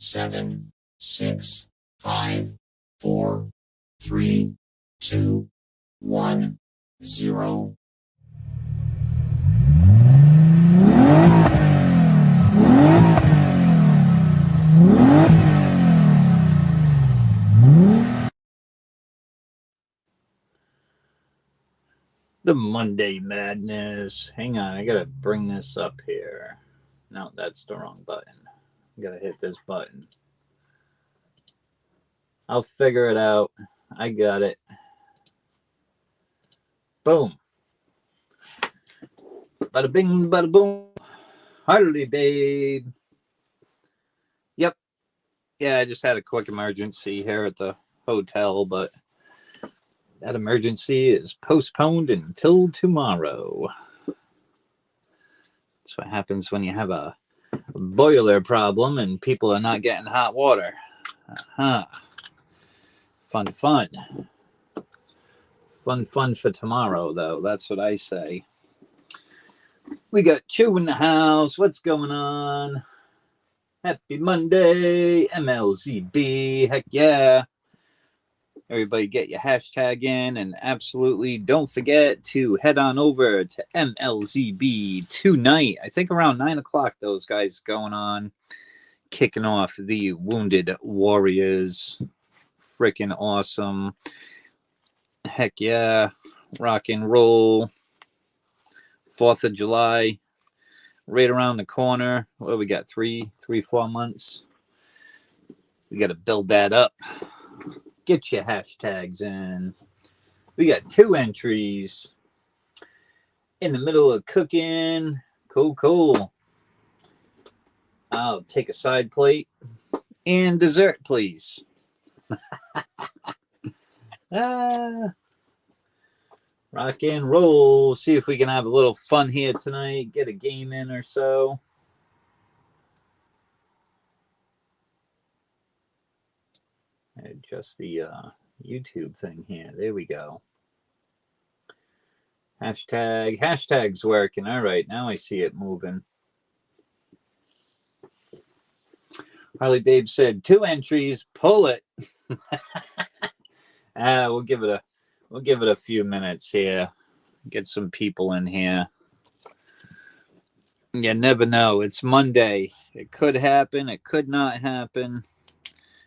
7, 6, 5, 4, 3, 2, 1, 0. The Monday Madness. Hang on, I gotta bring this up here. No, that's the wrong button. I gotta hit this button. I'll figure it out. I got it. Boom. Bada bing, bada boom. Harley, babe. Yep. Yeah, I just had a quick emergency here at the hotel, but that emergency is postponed until tomorrow. That's what happens when you have a boiler problem and people are not getting hot water. Fun. Fun for tomorrow, though. That's what I say. We got Chew in the house. What's going on? Happy Monday, MLZB. Heck yeah. Everybody get your hashtag in, and absolutely don't forget to head on over to MLZB tonight. I think around 9 o'clock those guys going on, kicking off the Wounded Warriors. Freaking awesome. Heck yeah. Rock and roll. 4th of July. Right around the corner. What do we got? 4 months. We got to build that up. Get your hashtags in. We got 2 entries. In the middle of cooking. Cool. I'll take a side plate. And dessert, please. Rock and roll. See if we can have a little fun here tonight. Get a game in or so. Adjust the YouTube thing here. There we go. Hashtag's working. All right, now I see it moving. Harley Babe said 2 entries. Pull it. We'll give it a few minutes here. Get some people in here. You never know. It's Monday. It could happen. It could not happen.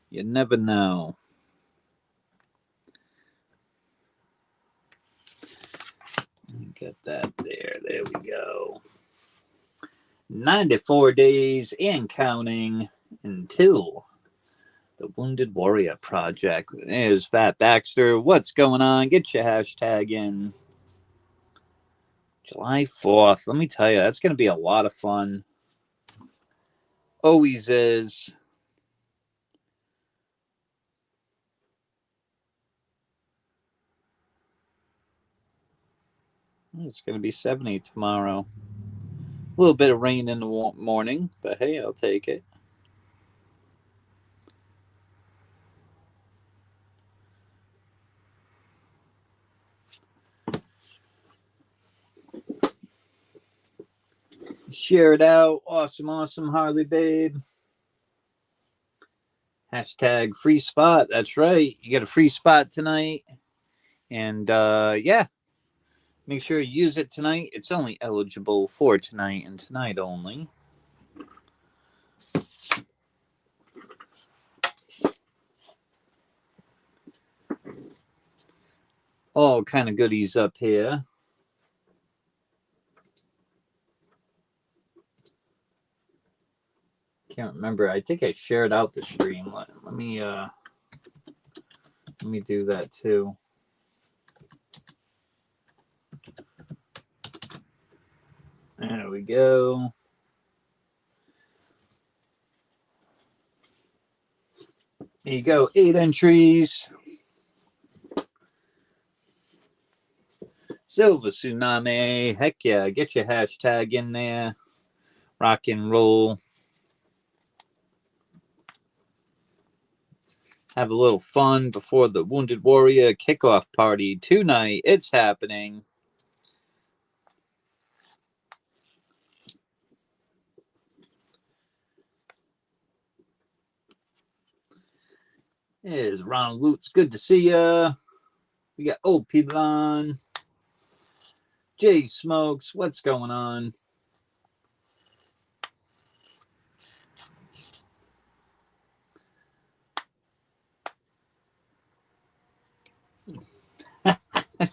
You never know. Get that there. There we go. 94 days and counting until the Wounded Warrior Project. There's Fat Baxter. What's going on? Get your hashtag in. July 4th. Let me tell you, that's going to be a lot of fun. Always is. It's going to be 70 tomorrow. A little bit of rain in the morning, but hey, I'll take it. Share it out. Awesome, Harley Babe. Hashtag free spot. That's right. You get a free spot tonight. And yeah, make sure you use it tonight. It's only eligible for tonight and tonight only. All kind of goodies up here. Can't remember. I think I shared out the stream. Let me do that too. There we go. There you go. 8 entries. Silver Tsunami. Heck yeah. Get your hashtag in there. Rock and roll. Have a little fun before the Wounded Warrior kickoff party tonight. It's happening. Here's Ronald Lutz. Good to see ya. We got OP Lon. Jay Smokes. What's going on?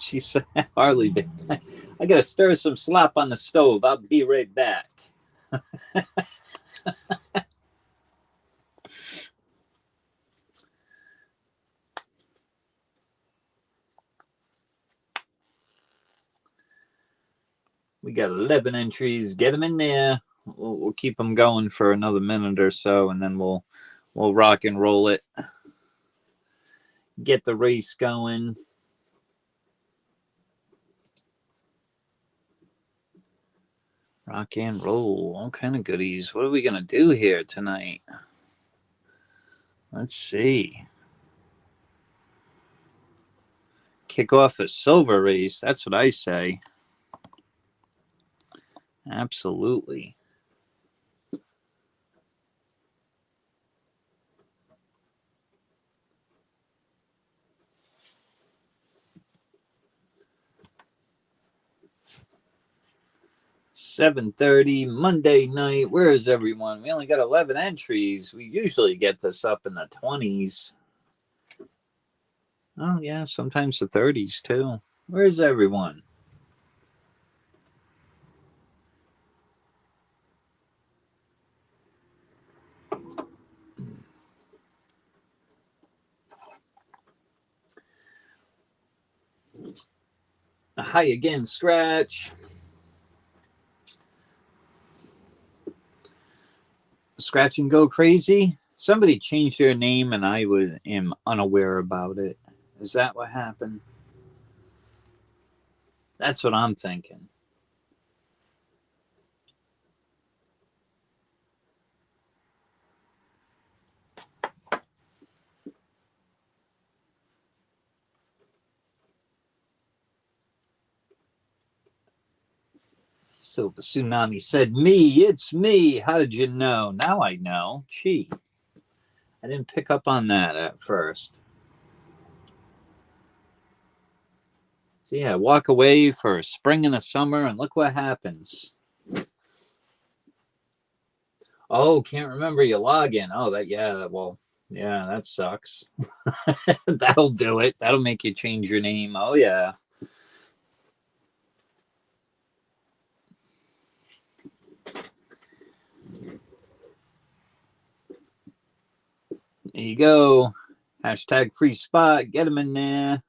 She said, Harley, I got to stir some slop on the stove. I'll be right back. We got 11 entries. Get them in there. We'll keep them going for another minute or so, and then we'll rock and roll it. Get the race going. Rock and roll. All kind of goodies. What are we going to do here tonight? Let's see. Kick off a silver race. That's what I say. Absolutely. $7:30 Monday night. Where is everyone? We only got 11 entries. We usually get this up in the 20s. Oh yeah, sometimes the 30s too. Where's everyone? Hi again, Scratch. Scratch and Go Crazy. Somebody changed their name and I am unaware about it. Is that what happened? That's what I'm thinking. Silver Tsunami said, me, it's me. How did you know? Now I know. Gee. I didn't pick up on that at first. So yeah, walk away for spring and a summer and look what happens. Oh, can't remember your login. Oh, that sucks. That'll do it. That'll make you change your name. Oh yeah. There you go. Hashtag free spot. Get them in there.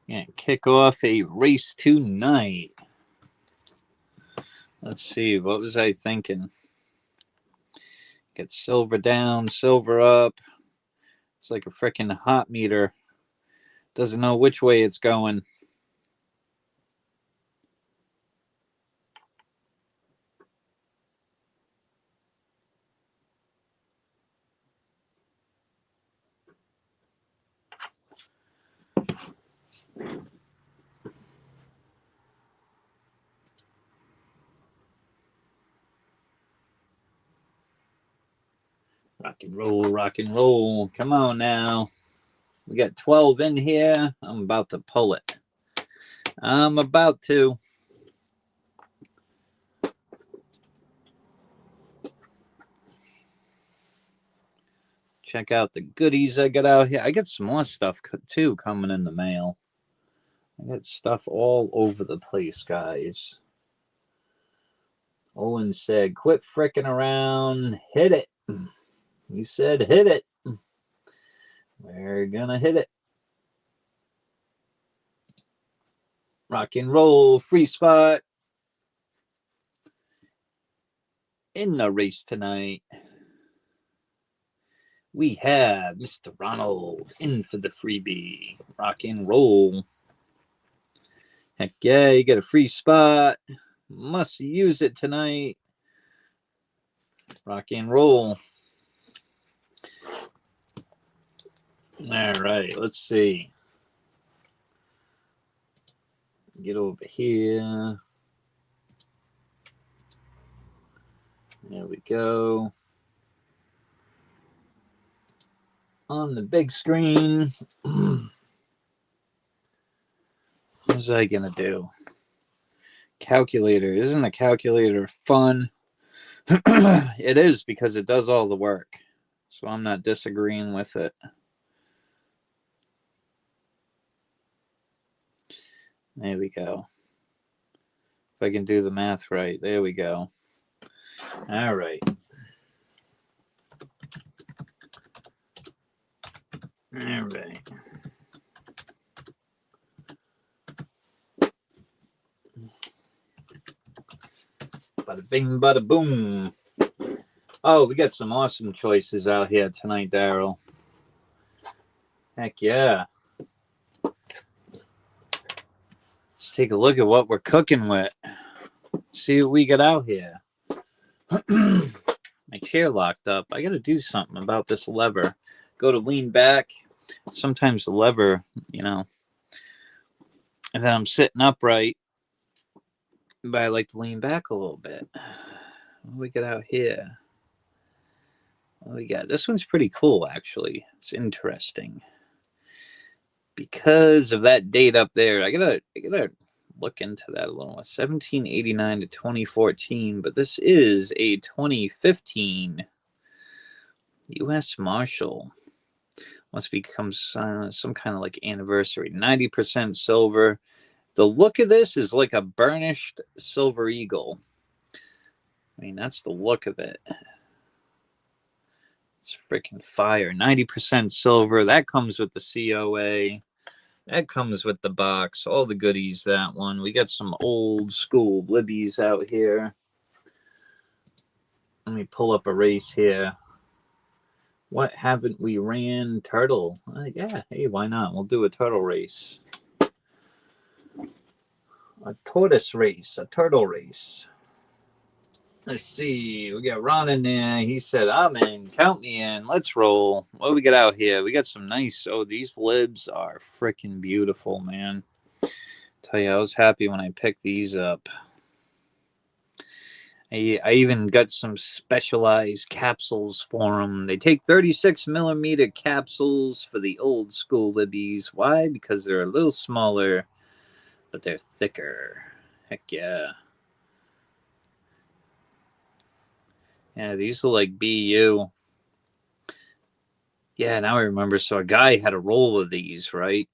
Yeah, kick off a race tonight. Let's see. What was I thinking? Get silver down, silver up. It's like a freaking hot meter. Doesn't know which way it's going. Rock and roll, rock and roll. Come on now. We got 12 in here. I'm about to pull it. I'm about to. Check out the goodies I got out here. I got some more stuff too coming in the mail. I got stuff all over the place, guys. Owen said, quit fricking around. Hit it. He said, hit it. We're gonna hit it. Rock and roll, free spot. In the race tonight, we have Mr. Ronald in for the freebie. Rock and roll. Heck yeah, you get a free spot. Must use it tonight. Rock and roll. All right, let's see. Get over here. There we go. On the big screen. What was I gonna do? Calculator. Isn't a calculator fun? It is, because it does all the work. So I'm not disagreeing with it. There we go. If I can do the math right. There we go. All right. All right. Bada bing, bada boom. Oh, we got some awesome choices out here tonight, Daryl. Heck yeah. Let's take a look at what we're cooking with. See what we got out here. My chair locked up. I got to do something about this lever. Go to lean back. Sometimes the lever, and then I'm sitting upright, but I like to lean back a little bit. What do we got out here? What do we got? This one's pretty cool, actually. It's interesting. Because of that date up there, I gotta look into that a little. 1789 to 2014, but this is a 2015 U.S. Marshal. Must become some kind of like anniversary. 90% silver. The look of this is like a burnished silver eagle. I mean, that's the look of it. It's freaking fire. 90% silver. That comes with the COA. That comes with the box. All the goodies, that one. We got some old school Libbies out here. Let me pull up a race here. What haven't we ran? Turtle. Yeah, hey, why not? We'll do a turtle race. A tortoise race. A turtle race. Let's see. We got Ron in there. He said, I'm in. Count me in. Let's roll. What do we got out here? We got some nice... Oh, these libs are freaking beautiful, man. Tell you, I was happy when I picked these up. I even got some specialized capsules for them. They take 36 millimeter capsules for the old school Libbies. Why? Because they're a little smaller, but they're thicker. Heck yeah. Yeah, these are like BU. Yeah, now I remember. So a guy had a roll of these, right?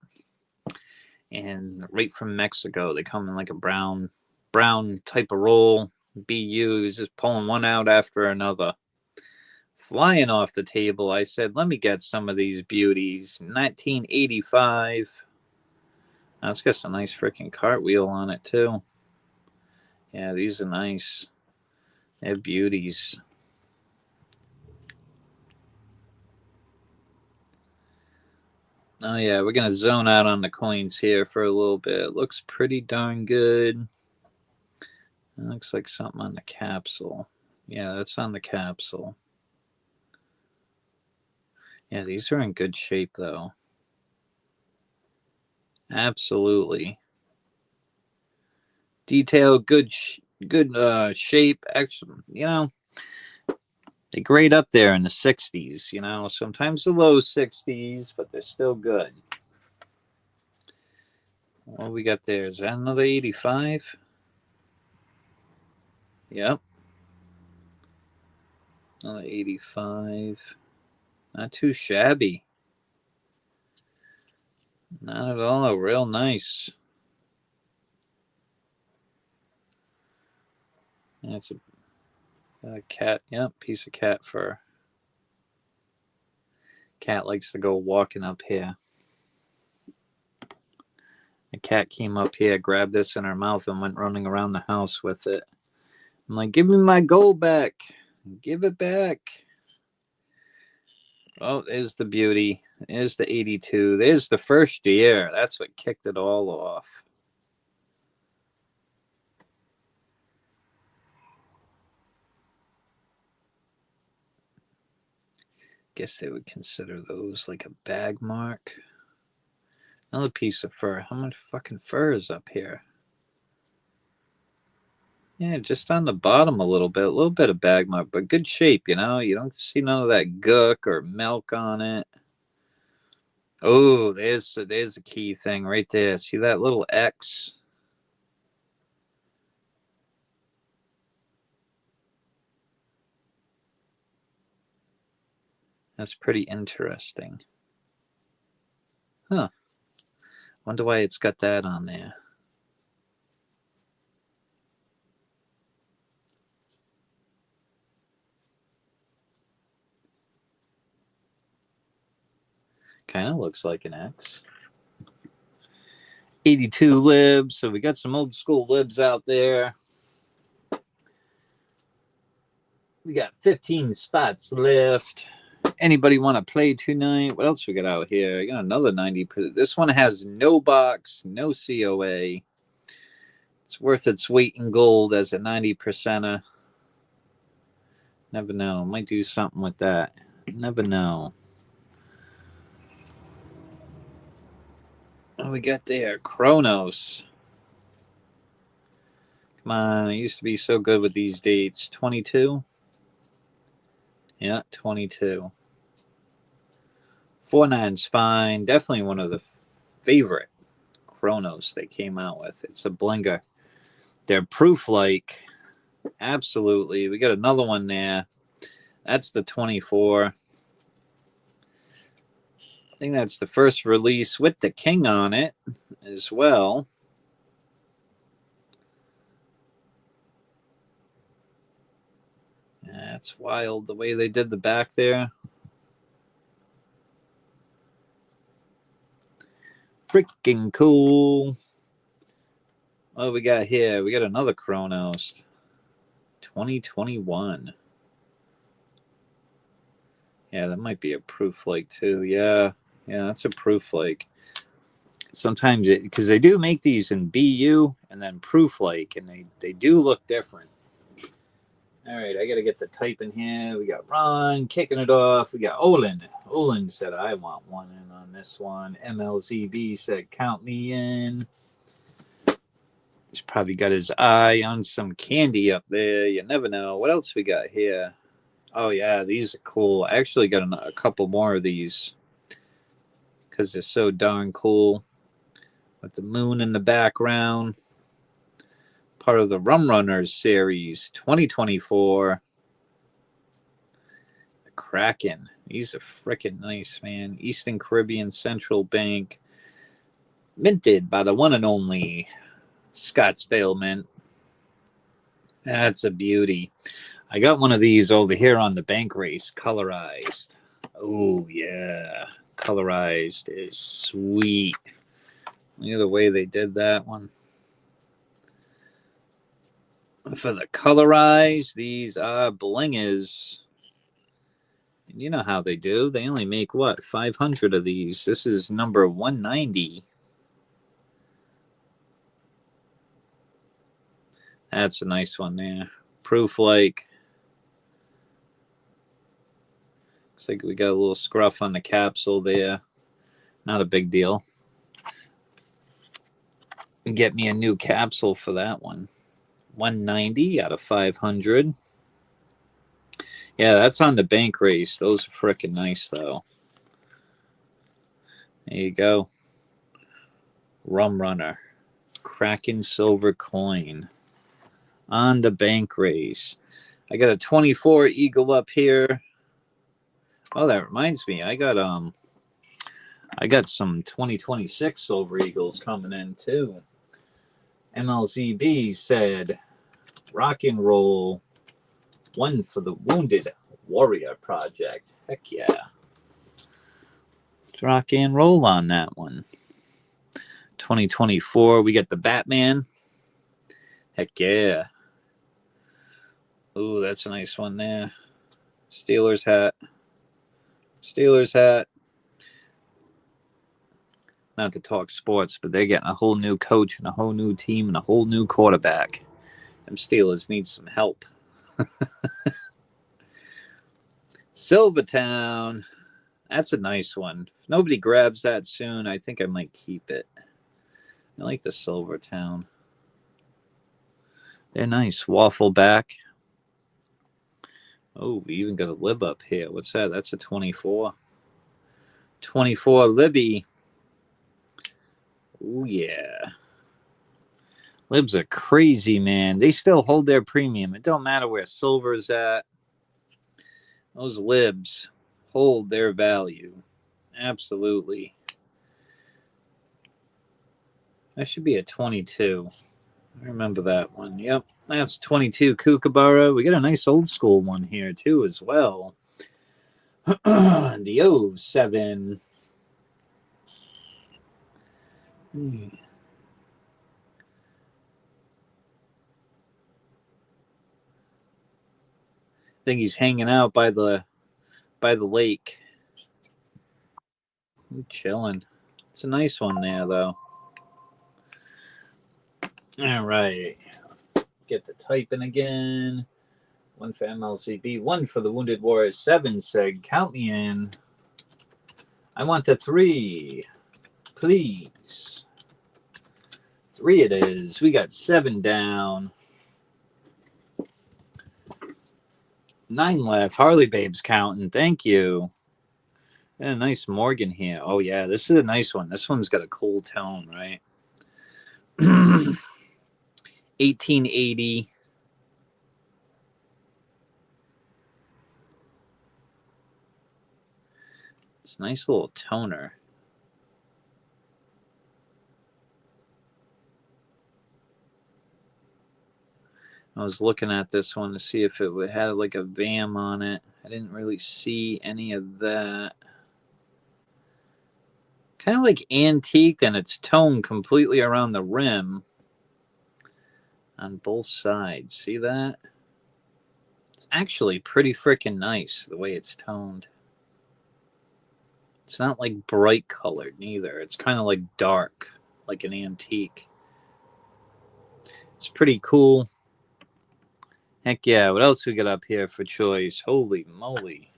And right from Mexico, they come in like a brown type of roll. BU, he's just pulling one out after another. Flying off the table, I said, let me get some of these beauties. 1985. Now, it's got some nice freaking cartwheel on it, too. Yeah, these are nice. They're beauties. Oh, yeah, we're going to zone out on the coins here for a little bit. It looks pretty darn good. It looks like something on the capsule. Yeah, that's on the capsule. Yeah, these are in good shape, though. Absolutely. Detail, good shape. Actually, they grade up there in the 60s, sometimes the low 60s, but they're still good. What we got there? Is that another 85? Yep. Another 85. Not too shabby. Not at all. Real nice. That's a cat. Yep, piece of cat fur. Cat likes to go walking up here. The cat came up here, grabbed this in her mouth, and went running around the house with it. I'm like, give me my gold back. Give it back. Oh, there's the beauty. There's the 82. There's the first year. That's what kicked it all off. Guess they would consider those like a bag mark. Another piece of fur. How much fucking fur is up here? Yeah, just on the bottom a little bit of bag mark, but good shape, you know? You don't see none of that gook or milk on it. Oh, there's a key thing right there. See that little X? That's pretty interesting. Huh. Wonder why it's got that on there. Kind of looks like an X. 82 libs, so we got some old school libs out there. We got 15 spots left. Anybody want to play tonight? What else we got out here? We got another 90%. This one has no box, no COA. It's worth its weight in gold as a 90%er. Never know. Might do something with that. Never know. What we got there? Chronos. Come on. I used to be so good with these dates. 22? Yeah, 22. 49's fine. Definitely one of the favorite Chronos they came out with. It's a blinger. They're proof-like. Absolutely. We got another one there. That's the 24. I think that's the first release with the king on it as well. That's wild the way they did the back there. Freaking cool. What do we got here? We got another Chronos. 2021. Yeah, that might be a proof flake too. Yeah, that's a proof flake. Sometimes because they do make these in BU and then proof flake, and they do look different. All right, I got to get the type in here. We got Ron kicking it off. We got Olin. Olin said, I want one in on this one. MLZB said, count me in. He's probably got his eye on some candy up there. You never know. What else we got here? Oh, yeah, these are cool. I actually got a couple more of these because they're so darn cool. With the moon in the background. Part of the Rum Runners series, 2024. The Kraken. These are freaking nice, man. Eastern Caribbean Central Bank. Minted by the one and only Scottsdale Mint. That's a beauty. I got one of these over here on the bank race, colorized. Oh, yeah. Colorized is sweet. Look at the way they did that one. For the colorized, these are blingers. And you know how they do. They only make, what, 500 of these. This is number 190. That's a nice one there. Proof like. Looks like we got a little scruff on the capsule there. Not a big deal. Get me a new capsule for that one. 190 out of 500. Yeah, that's on the bank race. Those are freaking nice, though. There you go. Rum Runner. Kraken Silver Coin. On the bank race. I got a 24 Eagle up here. Oh, that reminds me. I got some 2026 Silver Eagles coming in, too. MLZB said, rock and roll, one for the Wounded Warrior Project. Heck yeah. Let's rock and roll on that one. 2024, we got the Batman. Heck yeah. Ooh, that's a nice one there. Steelers hat. Steelers hat. Not to talk sports, but they're getting a whole new coach and a whole new team and a whole new quarterback. Them Steelers need some help. Silvertown. That's a nice one. If nobody grabs that soon, I think I might keep it. I like the Silvertown. They're nice. Waffle back. Oh, we even got a lib up here. What's that? That's a 24. 24 Libby. Oh, yeah. Libs are crazy, man. They still hold their premium. It don't matter where silver's at. Those libs hold their value. Absolutely. That should be a 22. I remember that one. Yep, that's 22 Kookaburra. We got a nice old school one here, too, as well. The 07. I think he's hanging out by the lake. Chilling. It's a nice one there, though. All right. Get the typing again. One for MLCB, one for the Wounded Warriors. 7 said, count me in. I want the 3. Please. 3 it is. We got 7 down. 9 left. Harley Babe's counting. Thank you. And a nice Morgan here. Oh, yeah. This is a nice one. This one's got a cool tone, right? 1880. It's a nice little toner. I was looking at this one to see if it had like a VAM on it. I didn't really see any of that. Kind of like antique, and it's toned completely around the rim on both sides. See that? It's actually pretty freaking nice the way it's toned. It's not like bright colored neither. It's kind of like dark, like an antique. It's pretty cool. Heck yeah. What else we got up here for choice? Holy moly.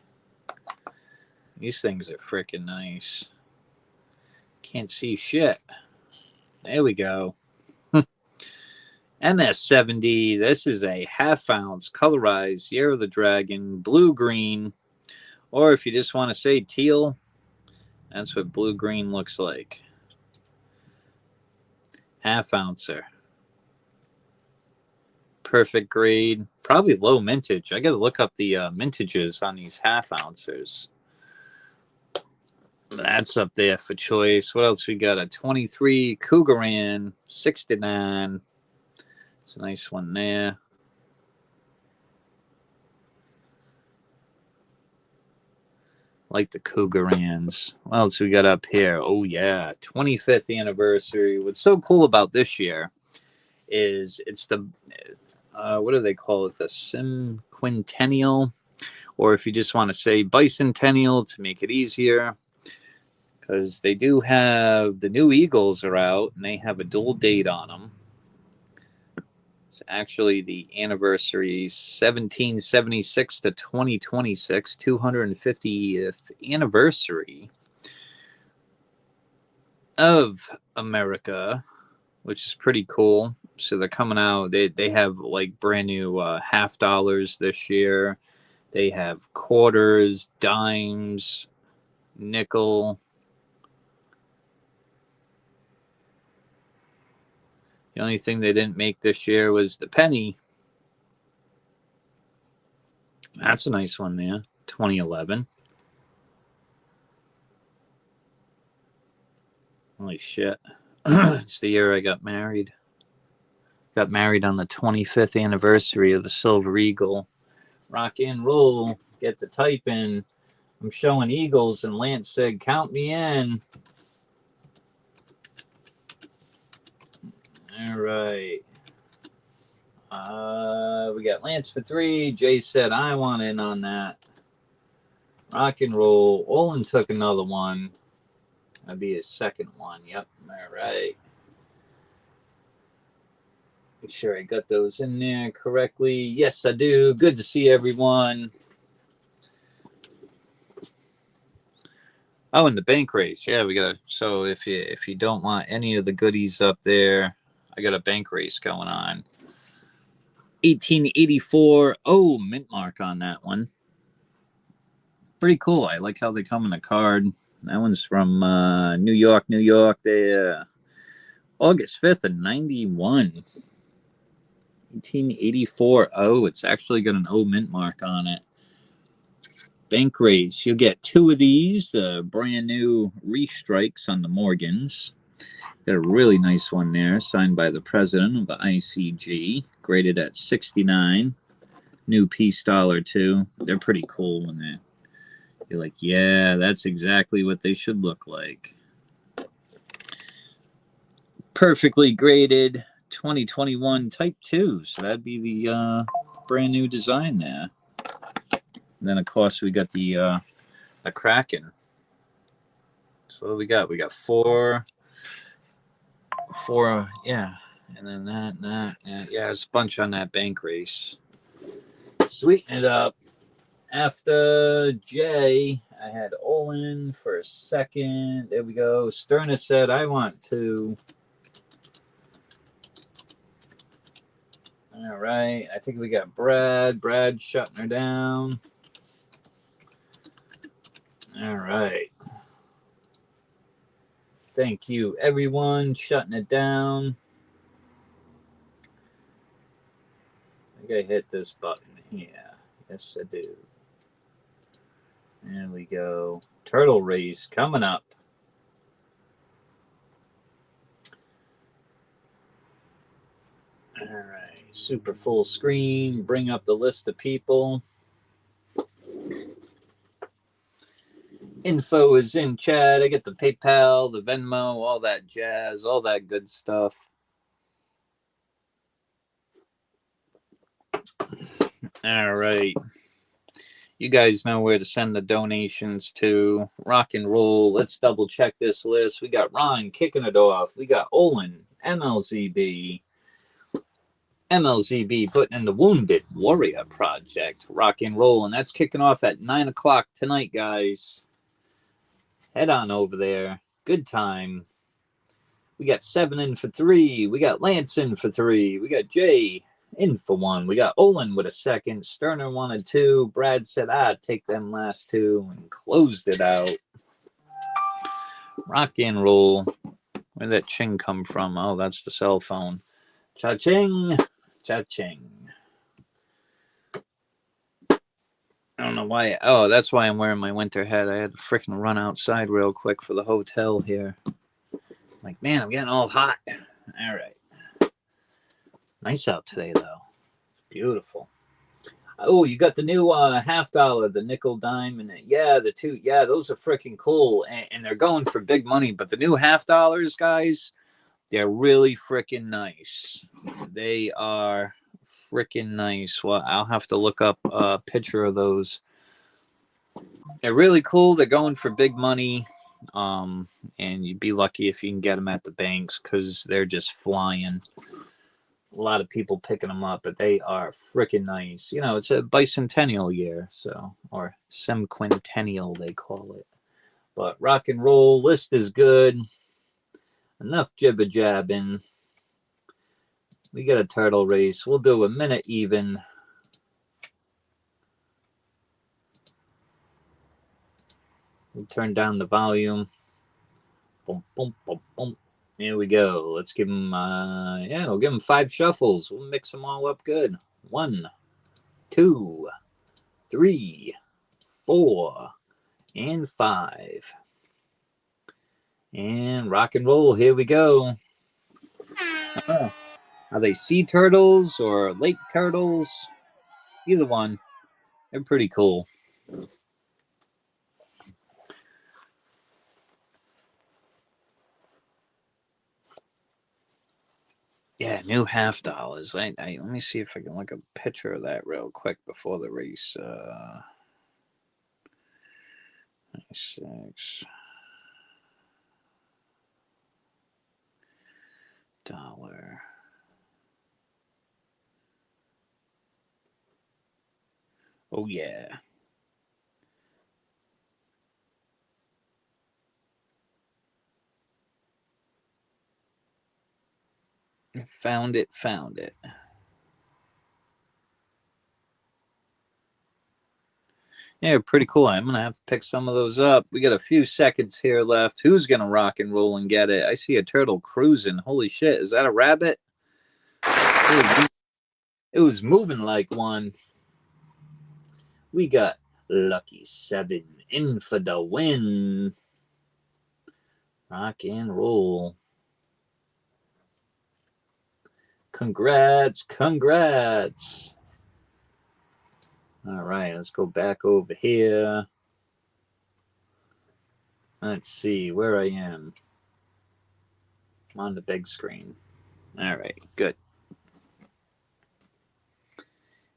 These things are freaking nice. Can't see shit. There we go. MS70. This is a half-ounce colorized Year of the Dragon, blue-green. Or if you just want to say teal, that's what blue-green looks like. Half-ouncer. Perfect grade. Probably low mintage. I got to look up the mintages on these half-ouncers. That's up there for choice. What else we got? A 23 Cougaran, 69. It's a nice one there. Like the Cougarans. What else we got up here? Oh, yeah. 25th anniversary. What's so cool about this year is it's the, what do they call it? The Quintennial. Or if you just want to say Bicentennial to make it easier. Because they do have the new Eagles are out and they have a dual date on them. It's actually the anniversary 1776 to 2026, 250th anniversary of America, which is pretty cool. So they're coming out. They have like brand new $50 this year. They have quarters, dimes, nickel. The only thing they didn't make this year was the penny. That's a nice one there. 2011. Holy shit. It's the year I got married. Got married on the 25th anniversary of the Silver Eagle. Rock and roll. Get the type in. I'm showing Eagles, and Lance said, count me in. All right. We got Lance for 3. Jay said, I want in on that. Rock and roll. Olin took another one. That'd be his second one. Yep. All right. Make sure I got those in there correctly. Yes, I do. Good to see everyone. Oh, and the bank race. Yeah, we got. So if you don't want any of the goodies up there, I got a bank race going on. 1884. Oh, mint mark on that one. Pretty cool. I like how they come in a card. That one's from New York, New York. August 5th of 91. 1884. Oh, it's actually got an O mint mark on it. Bank raise. You'll get 2 of these. Brand new restrikes on the Morgans. Got a really nice one there, signed by the president of the ICG, graded at 69. New peace dollar, too. They're pretty cool when you're like, yeah, that's exactly what they should look like. Perfectly graded 2021 Type 2. So that'd be the brand new design there. And then, of course, we got the Kraken. So what do we got? We got four, yeah. And then that. Yeah, there's a bunch on that bank race. Sweeten it up. After J, I had Olin for a second. There we go. Sterna said, I want to. All right. I think we got Brad. Brad shutting her down. All right. Thank you, everyone, shutting it down. I gotta hit this button here. Yes, I do. There we go. Turtle race coming up. All right. Super full screen. Bring up the list of people. Info is in chat. I get the PayPal, the Venmo, all that jazz, all that good stuff. All right. You guys know where to send the donations to. Rock and roll. Let's double check this list. We got Ron kicking it off. We got Olin, MLZB putting in the Wounded Warrior Project. Rock and roll. And that's kicking off at 9 o'clock tonight, guys. Head on over there. Good time. We got 7 in for 3. We got Lance in for 3. We got Jay in for 1. We got Olin with a second. Sterner wanted 2. Brad said, take them last 2 and closed it out. Rock and roll. Where'd that ching come from? Oh, that's the cell phone. Cha-ching. Cha-ching. I don't know why. Oh, that's why I'm wearing my winter hat. I had to freaking run outside real quick for the hotel here. Like, man, I'm getting all hot. All right. Nice out today, though. Beautiful. Oh, you got the new $50, the nickel dime, and yeah, the 2. Yeah, those are freaking cool, and they're going for big money. But the new $50, guys, they're really freaking nice. They are freaking nice. Well, I'll have to look up a picture of those. They're really cool. They're going for big money. And you'd be lucky if you can get them at the banks because they're just flying. A lot of people picking them up, but they are freaking nice. You know, it's a bicentennial year, so, or semquintennial, they call it. But rock and roll list is good. Enough jibber jabbing. We got a turtle race. We'll do a minute even. We'll turn down the volume. Boom, boom, boom, boom. Here we go. Let's give them, we'll give them 5 shuffles. We'll mix them all up good. 1, 2, 3, 4, and 5. And rock and roll. Here we go. Are they sea turtles or lake turtles? Either one. They're pretty cool. Yeah, new $50. Let me see if I can look a picture of that real quick before the race. 96 dollar. Oh yeah. Found it. Yeah, pretty cool. I'm going to have to pick some of those up. We got a few seconds here left. Who's going to rock and roll and get it? I see a turtle cruising. Holy shit. Is that a rabbit? It was moving like one. We got Lucky 7 in for the win. Rock and roll. Congrats. Congrats. All right, let's go back over here. Let's see where I am. I'm on the big screen. All right, good.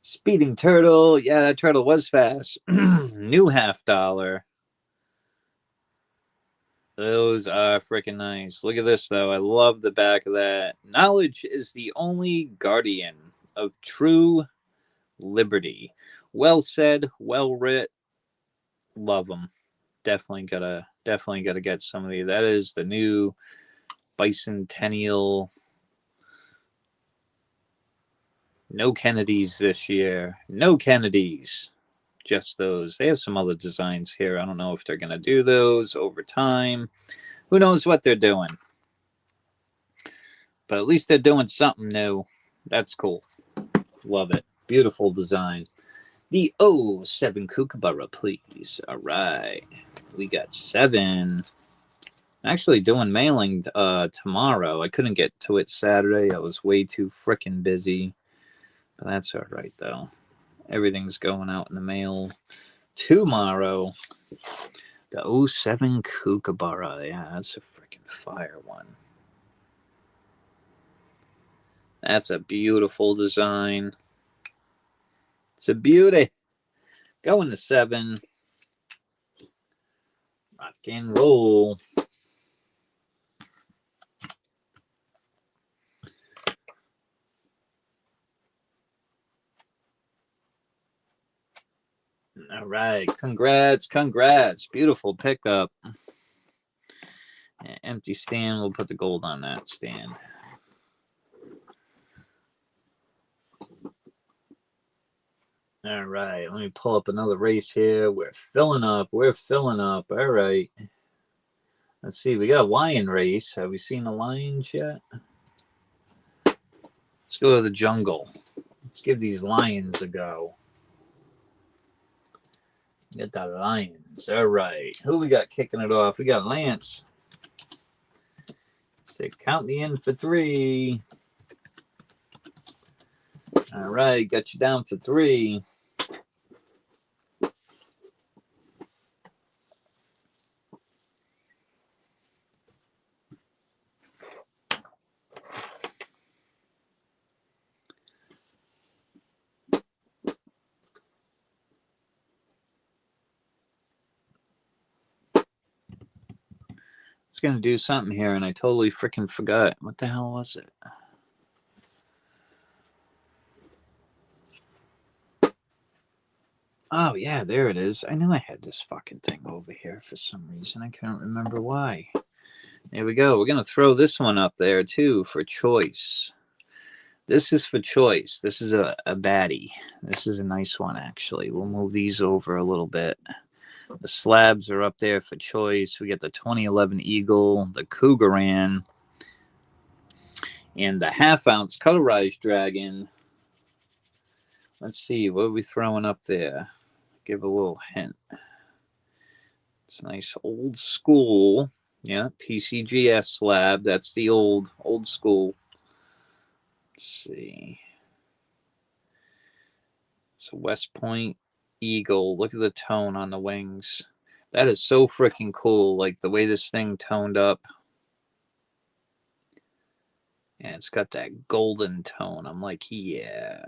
Speeding turtle. Yeah, that turtle was fast. New $50. Those are freaking nice. Look at this, though. I love the back of that. Knowledge is the only guardian of true liberty. Well said, well writ. Love them. Definitely gotta get some of these. That is the new bicentennial. No Kennedys this year. No Kennedys. Just those. They have some other designs here. I don't know if they're gonna do those over time. Who knows what they're doing? But at least they're doing something new. That's cool. Love it. Beautiful design. The 07 Kookaburra, please. All right. We got 7. Actually doing mailing tomorrow. I couldn't get to it Saturday. I was way too freaking busy. But that's all right, though. Everything's going out in the mail tomorrow. The 07 Kookaburra. Yeah, that's a freaking fire one. That's a beautiful design. It's a beauty. Going to 7. Rock and roll. All right. Congrats. Congrats. Beautiful pickup. Empty stand. We'll put the gold on that stand. All right. Let me pull up another race here. We're filling up. We're filling up. All right. Let's see. We got a lion race. Have we seen the lions yet? Let's go to the jungle. Let's give these lions a go. Get the lions. All right. Who we got kicking it off? We got Lance. Say, count me in for 3. All right. Got you down for 3. I was going to do something here, and I totally freaking forgot. What the hell was it? Oh, yeah, there it is. I knew I had this fucking thing over here for some reason. I couldn't remember why. There we go. We're going to throw this one up there, too, for choice. This is for choice. This is a baddie. This is a nice one, actually. We'll move these over a little bit. The slabs are up there for choice. We get the 2011 Eagle, the Cougaran, and the half-ounce colorized dragon. Let's see. What are we throwing up there? Give a little hint. It's nice old school. Yeah, PCGS slab. That's the old school. Let's see. It's a West Point Eagle. Look at the tone on the wings. That is so freaking cool. Like the way this thing toned up. And it's got that golden tone. I'm like, yeah.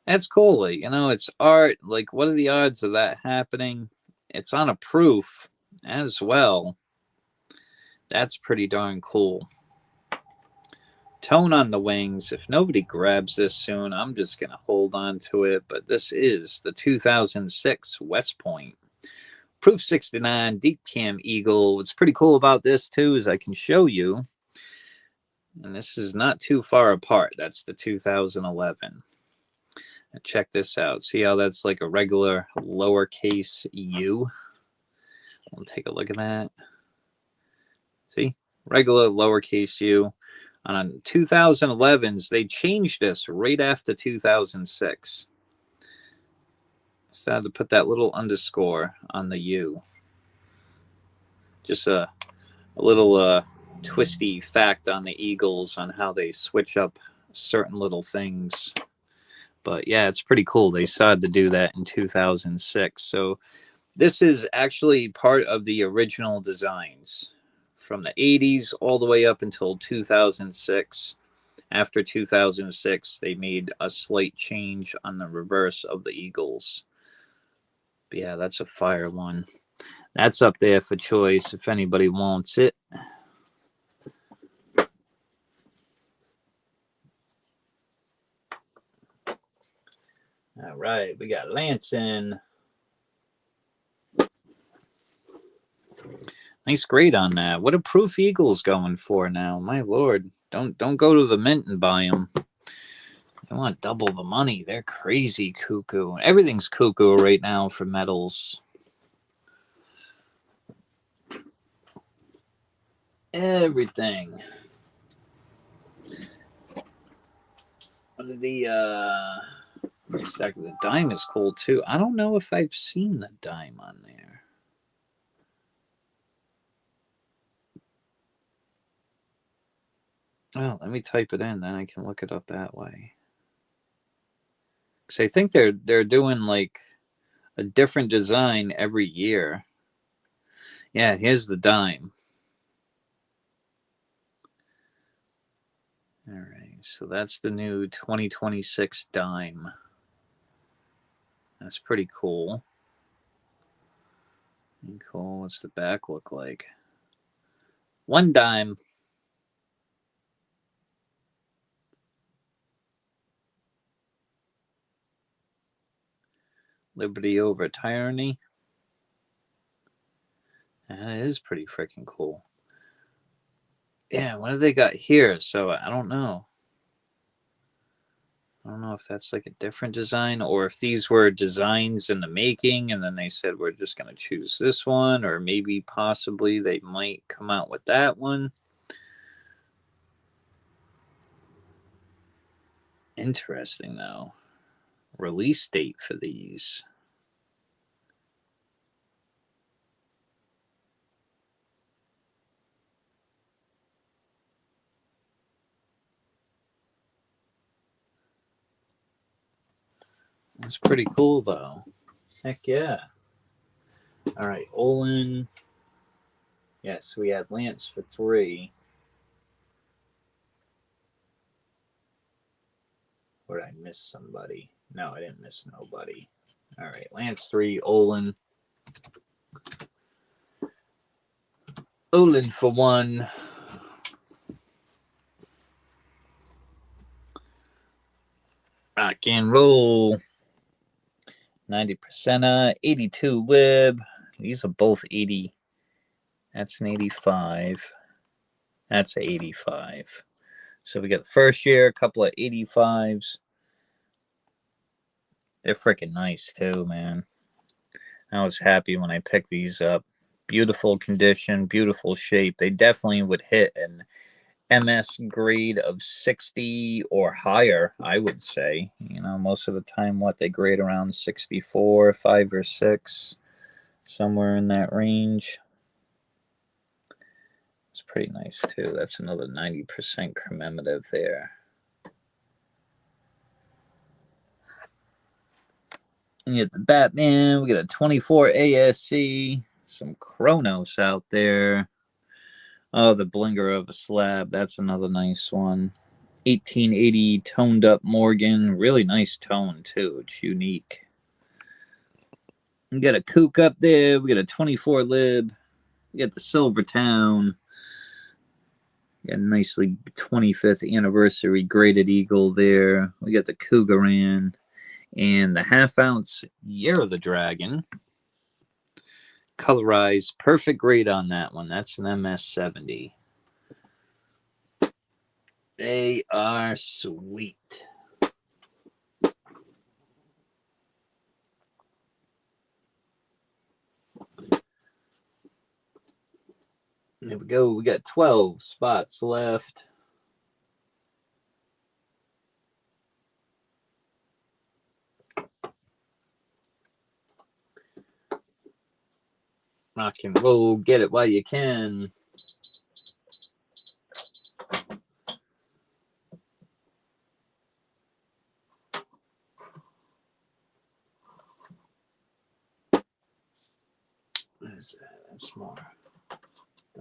That's cool. Like, you know, it's art. Like, what are the odds of that happening? It's on a proof as well. That's pretty darn cool. Tone on the wings. If nobody grabs this soon, I'm just going to hold on to it. But this is the 2006 West Point. Proof 69 Deep Cam Eagle. What's pretty cool about this, too, is I can show you. And this is not too far apart. That's the 2011. Check this out. See how that's like a regular lowercase u? We'll take a look at that. See? Regular lowercase u. On 2011s, they changed this right after 2006. Started to put that little underscore on the u. Just a little twisty fact on the Eagles on how they switch up certain little things. But yeah, it's pretty cool. They started to do that in 2006. So this is actually part of the original designs from the 80s all the way up until 2006. After 2006, they made a slight change on the reverse of the Eagles. But yeah, that's a fire one. That's up there for choice if anybody wants it. All right, we got Lansing. Nice grade on that. What a proof Eagles going for now. My lord, don't go to the mint and buy them. They want double the money. They're crazy cuckoo. Everything's cuckoo right now for metals. Everything. What are the stack of the dime is cool too. I don't know if I've seen the dime on there. Well, let me type it in, then I can look it up that way. Because I think they're doing like a different design every year. Yeah, here's the dime. All right, so that's the new 2026 dime. That's pretty cool. Cool. What's the back look like? One dime. Liberty over tyranny. That is pretty freaking cool. Yeah, what have they got here? So I don't know. I don't know if that's like a different design or if these were designs in the making and then they said we're just going to choose this one, or maybe possibly they might come out with that one. Interesting though. Release date for these. That's pretty cool though. Heck yeah. All right, Olin. Yes, we had Lance for 3. Or did I miss somebody? No, I didn't miss nobody. All right, Lance 3, Olin. Olin for 1. Rock and roll. 90%, 82 lib. These are both 80. That's an 85. That's an 85. So we got the first year, a couple of 85s. They're freaking nice too, man. I was happy when I picked these up. Beautiful condition, beautiful shape. They definitely would hit an MS grade of 60 or higher, I would say. You know, most of the time, they grade around 64, 5 or 6, somewhere in that range. It's pretty nice too. That's another 90% commemorative there. We get the Batman. We got a 24 ASC. Some Chronos out there. Oh, the Blinger of a Slab. That's another nice one. 1880 toned up Morgan. Really nice tone too. It's unique. We got a Kook up there. We got a 24 lib. We got the Silvertown. Got a nicely 25th anniversary graded eagle there. We got the Cougaran. And the half-ounce Year of the Dragon. Colorized. Perfect grade on that one. That's an MS70. They are sweet. There we go. We got 12 spots left. Rock and roll. Get it while you can. What is that? That's more.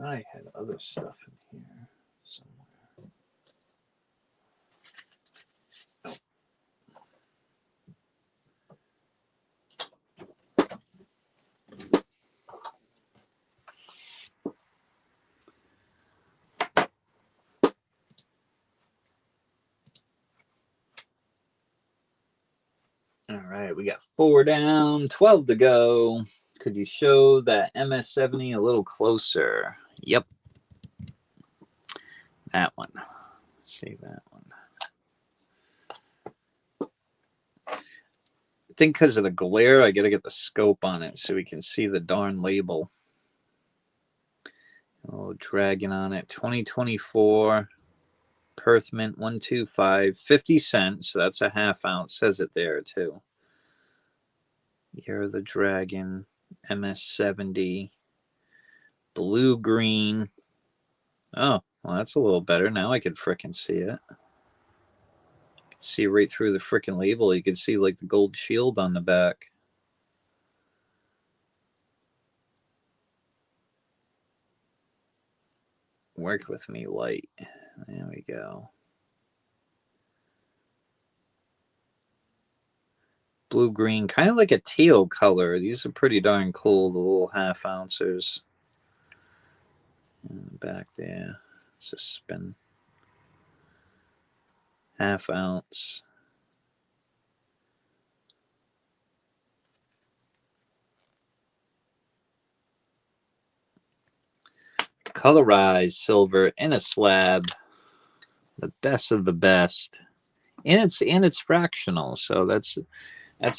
I had other stuff in here somewhere. All right, we got 4 down, 12 to go. Could you show that MS-70 a little closer? Yep. That one. See that one. I think because of the glare, I got to get the scope on it so we can see the darn label. Oh, dragging on it. 2024 Perth Mint 125, 50 cents. So that's a half ounce. Says it there too. Year of the Dragon, MS-70, blue green. Oh, well, that's a little better. Now I can frickin' see it. See right through the frickin' label. You can see like the gold shield on the back. Work with me, light. There we go. Blue green, kind of like a teal color. These are pretty darn cool, the little half ouncers. In the back there. Let's just spin. Half ounce. Colorized silver in a slab. The best of the best. And it's fractional, so that's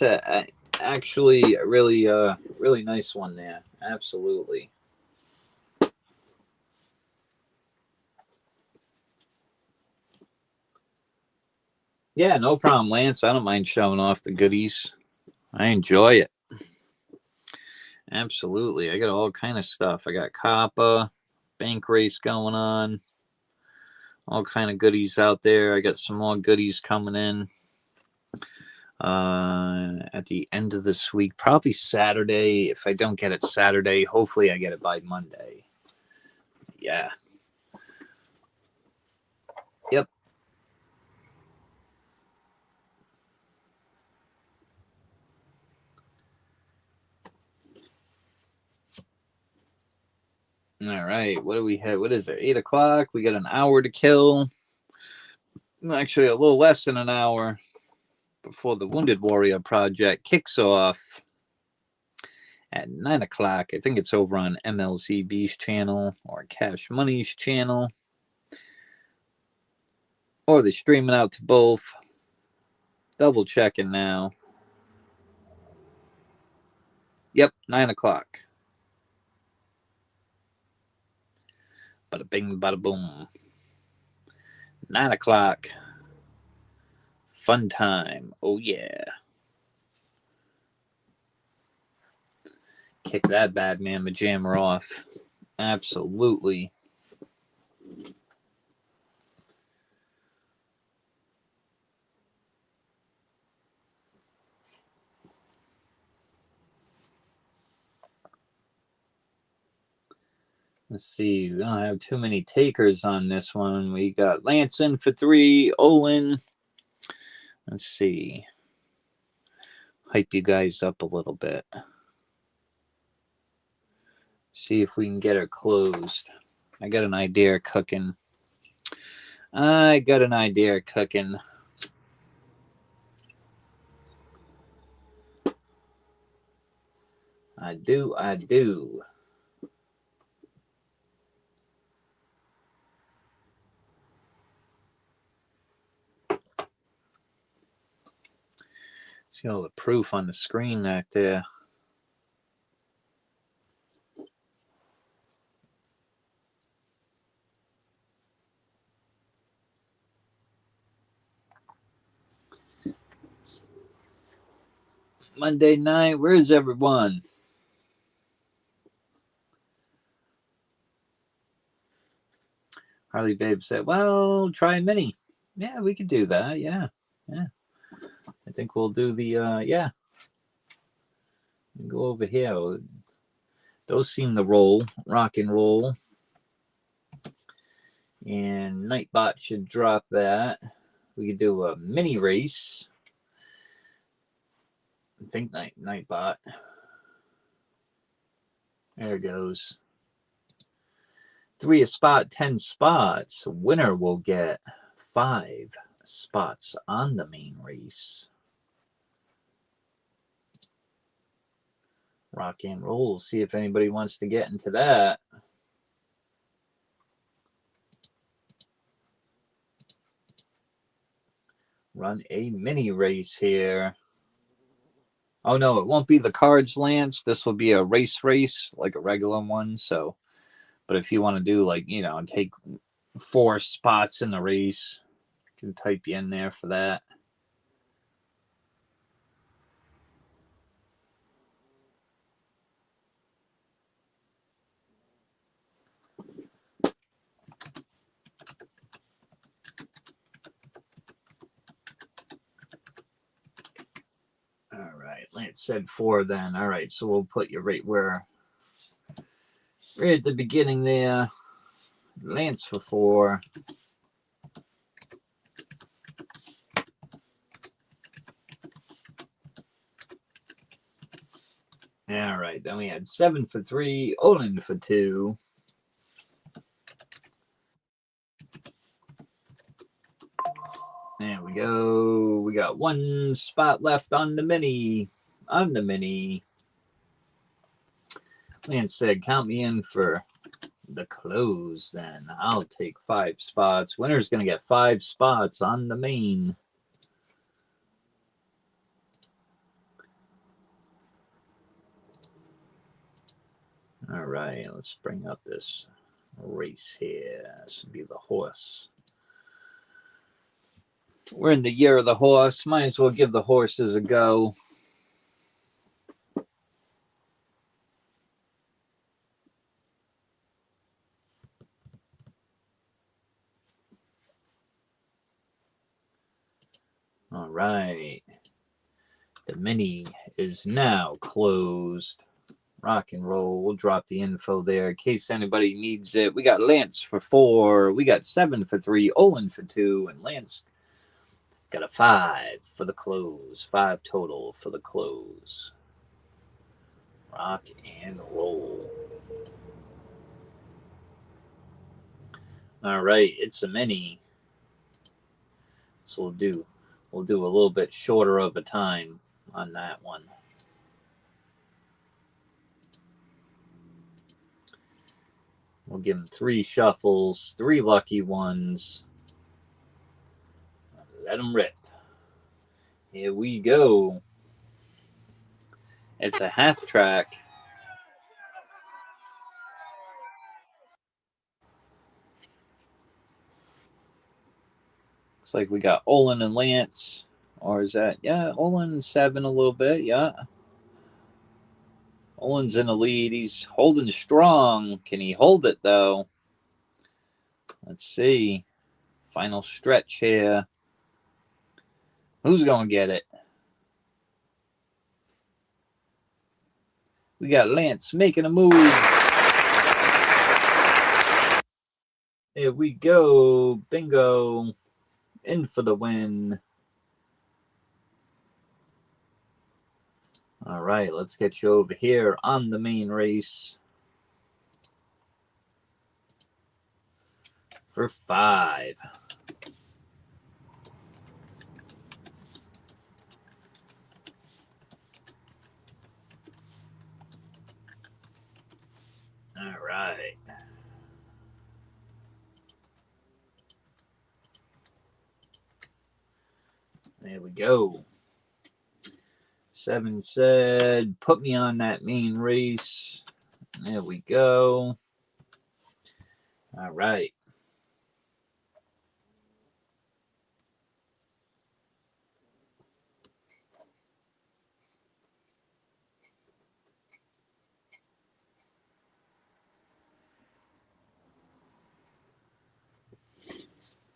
a actually a really nice one there. Absolutely. Yeah, no problem, Lance. I don't mind showing off the goodies. I enjoy it. Absolutely. I got all kind of stuff. I got copper, bank race going on, all kind of goodies out there. I got some more goodies coming in at the end of this week, probably Saturday. If I don't get it Saturday, hopefully I get it by Monday. Yeah. Yep. All right. What do we have? What is it? 8 o'clock. We got an hour to kill. Actually, a little less than an hour before the Wounded Warrior Project kicks off at 9 o'clock. I think it's over on MLZB's channel or Cash Money's channel. Or they're streaming out to both. Double checking now. Yep, 9 o'clock. Bada bing, bada boom. 9 o'clock. Fun time. Oh, yeah. Kick that bad man jammer off. Absolutely. Let's see. We don't have too many takers on this one. We got Lance in for 3. Olin. Let's see. Hype you guys up a little bit. See if we can get her closed. I got an idea cooking. I do. See all the proof on the screen back there. Monday night. Where's everyone? Harley Babe said, well, try a mini. Yeah, we could do that. Yeah. I think we'll do the, yeah. Go over here. Those seem to roll. Rock and roll. And Nightbot should drop that. We could do a mini race. I think Nightbot. There it goes. 3 a spot, 10 spots. Winner will get 5 spots on the main race. Rock and roll. See if anybody wants to get into that. Run a mini race here. Oh no, it won't be the cards, Lance. This will be a race, like a regular one. So, but if you want to do like, take 4 spots in the race, I can type you in there for that. All right, Lance said 4 then. All right, so we'll put you right at the beginning there. Lance for 4. All right, then we had 7 for 3, Olin for 2. There we go. We got 1 spot left on the mini. Lance said, count me in for the close then. I'll take 5 spots. Winner's going to get 5 spots on the main. All right, let's bring up this race here. This would be the horse. We're in the year of the horse. Might as well give the horses a go. All right. The mini is now closed. Rock and roll. We'll drop the info there in case anybody needs it. We got Lance for 4. We got 7 for 3. Olin for 2. And Lance got a 5 for the close. 5 total for the close. Rock and roll. All right. It's a mini. So we'll do a little bit shorter of a time on that one. We'll give him 3 shuffles, 3 lucky ones. Let him rip. Here we go. It's a half track. Looks like we got Olin and Lance. Or is that, yeah, Olin 7 a little bit, yeah. Olin's in the lead. He's holding strong. Can he hold it, though? Let's see. Final stretch here. Who's going to get it? We got Lance making a move. Here we go. Bingo. In for the win. All right, let's get you over here on the main race for 5. All right. There we go. 7 said, put me on that main race. There we go. All right.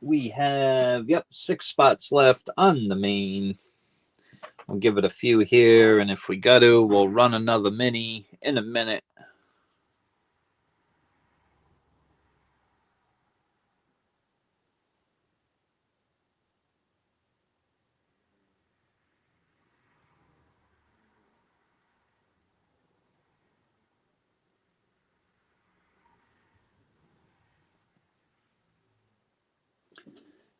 We have, yep, 6 spots left on the main. We'll give it a few here, and if we got to, we'll run another mini in a minute.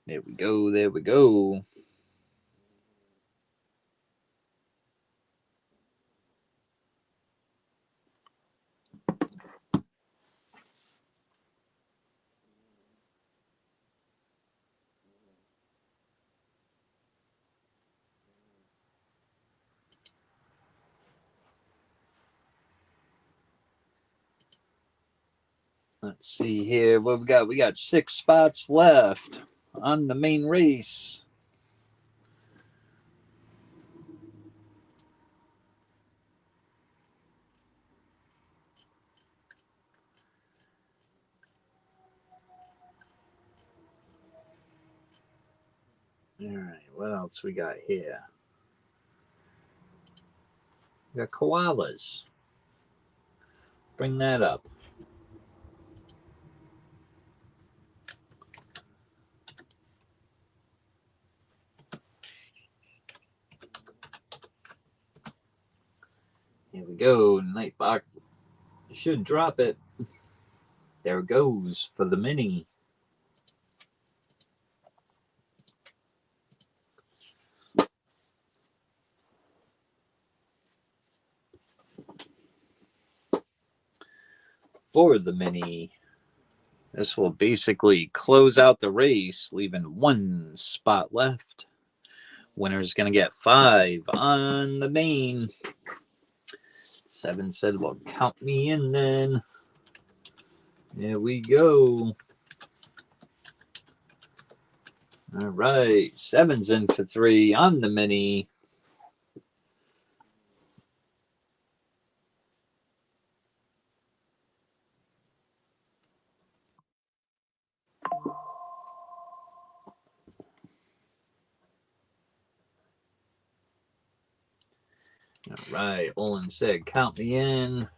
There we go, there we go. Let's see here what we got. We got 6 spots left on the main race. All right, what else we got here? We got koalas. Bring that up. Here we go. Nightbox should drop it. There it goes for the mini. For the mini. This will basically close out the race, leaving 1 spot left. Winner's going to get 5 on the main. 7 said, well, count me in then. There we go. All right. 7's in for 3 on the mini. All right. Olin said, count me in.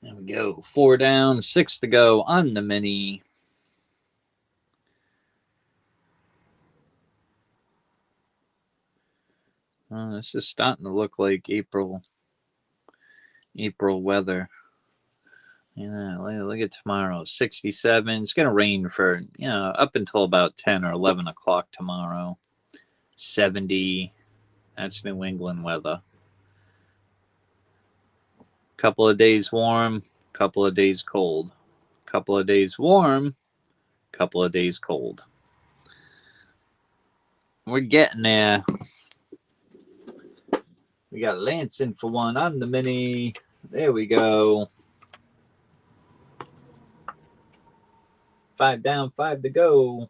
There we go. 4 down, 6 to go on the mini. This is starting to look like April weather. Yeah, look at tomorrow. 67. It's gonna rain for up until about 10 or 11 o'clock tomorrow. 70. That's New England weather. Couple of days warm, couple of days cold. Couple of days warm, couple of days cold. We're getting there. We got Lance in for 1 on the mini. There we go. 5 down, 5 to go.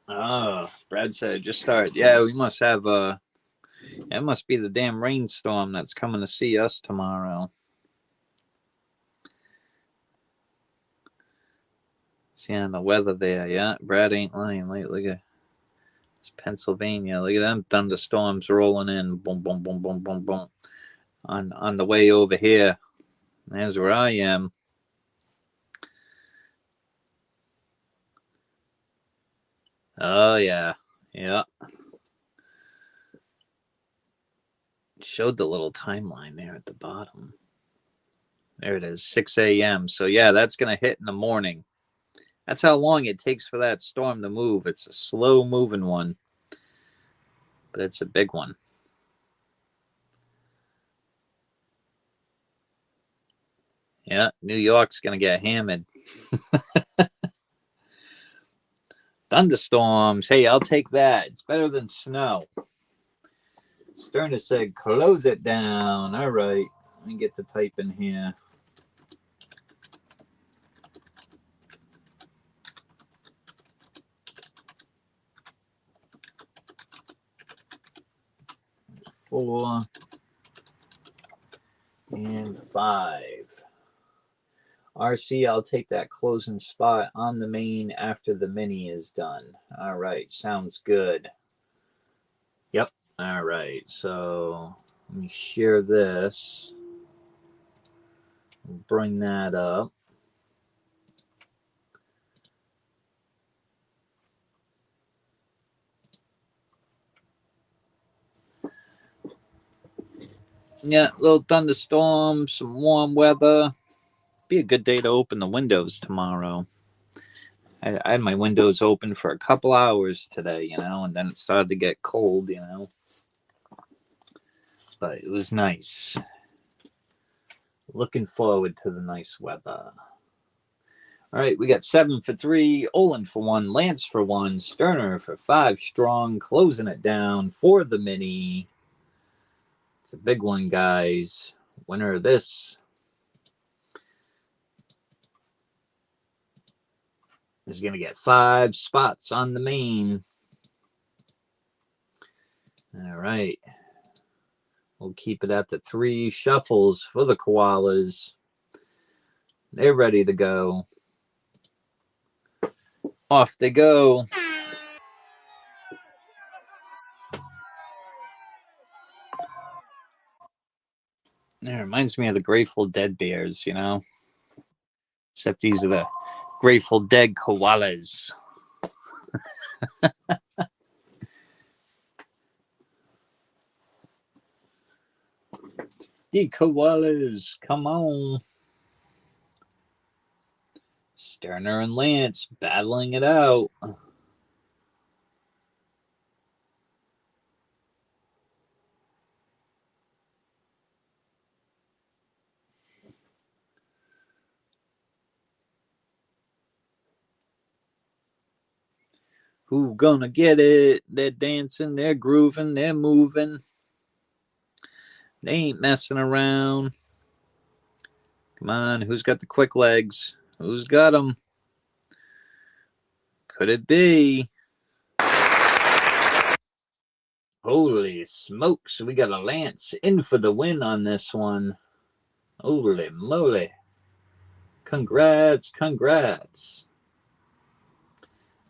Oh, Brad said just start. Yeah, we must have it must be the damn rainstorm that's coming to see us tomorrow. See on the weather there, yeah. Brad ain't lying. Look at it's Pennsylvania. Look at them thunderstorms rolling in. Boom, boom, boom, boom, boom, boom. On the way over here. There's where I am. Oh yeah. Yeah. Showed the little timeline there at the bottom. There it is, 6 a.m. So yeah, that's going to hit in the morning. That's how long it takes for that storm to move. It's a slow moving one, but it's a big one. Yeah, New York's going to get hammered. Thunderstorms. Hey, I'll take that. It's better than snow. Sterner said, close it down. All right. Let me get the type in here. Four and 5. RC, I'll take that closing spot on the main after the mini is done. All right, sounds good. Yep. All right, so let me share this. Bring that up. Yeah, a little thunderstorm, some warm weather. Be a good day to open the windows tomorrow. I had my windows open for a couple hours today, and then it started to get cold, But it was nice. Looking forward to the nice weather. All right, we got 7 for 3, Olin for 1, Lance for 1, Sterner for 5 strong, closing it down for the mini. It's a big one, guys. Winner of this is going to get 5 spots on the main. All right. We'll keep it at the 3 shuffles for the koalas. They're ready to go. Off they go. It reminds me of the Grateful Dead bears, Except these are the Grateful Dead koalas. The koalas, come on. Sterner and Lance battling it out. Who gonna get it? They're dancing, they're grooving, they're moving. They ain't messing around. Come on, who's got the quick legs? Who's got them? Could it be? Holy smokes, we got a Lance in for the win on this one. Holy moly. Congrats, congrats.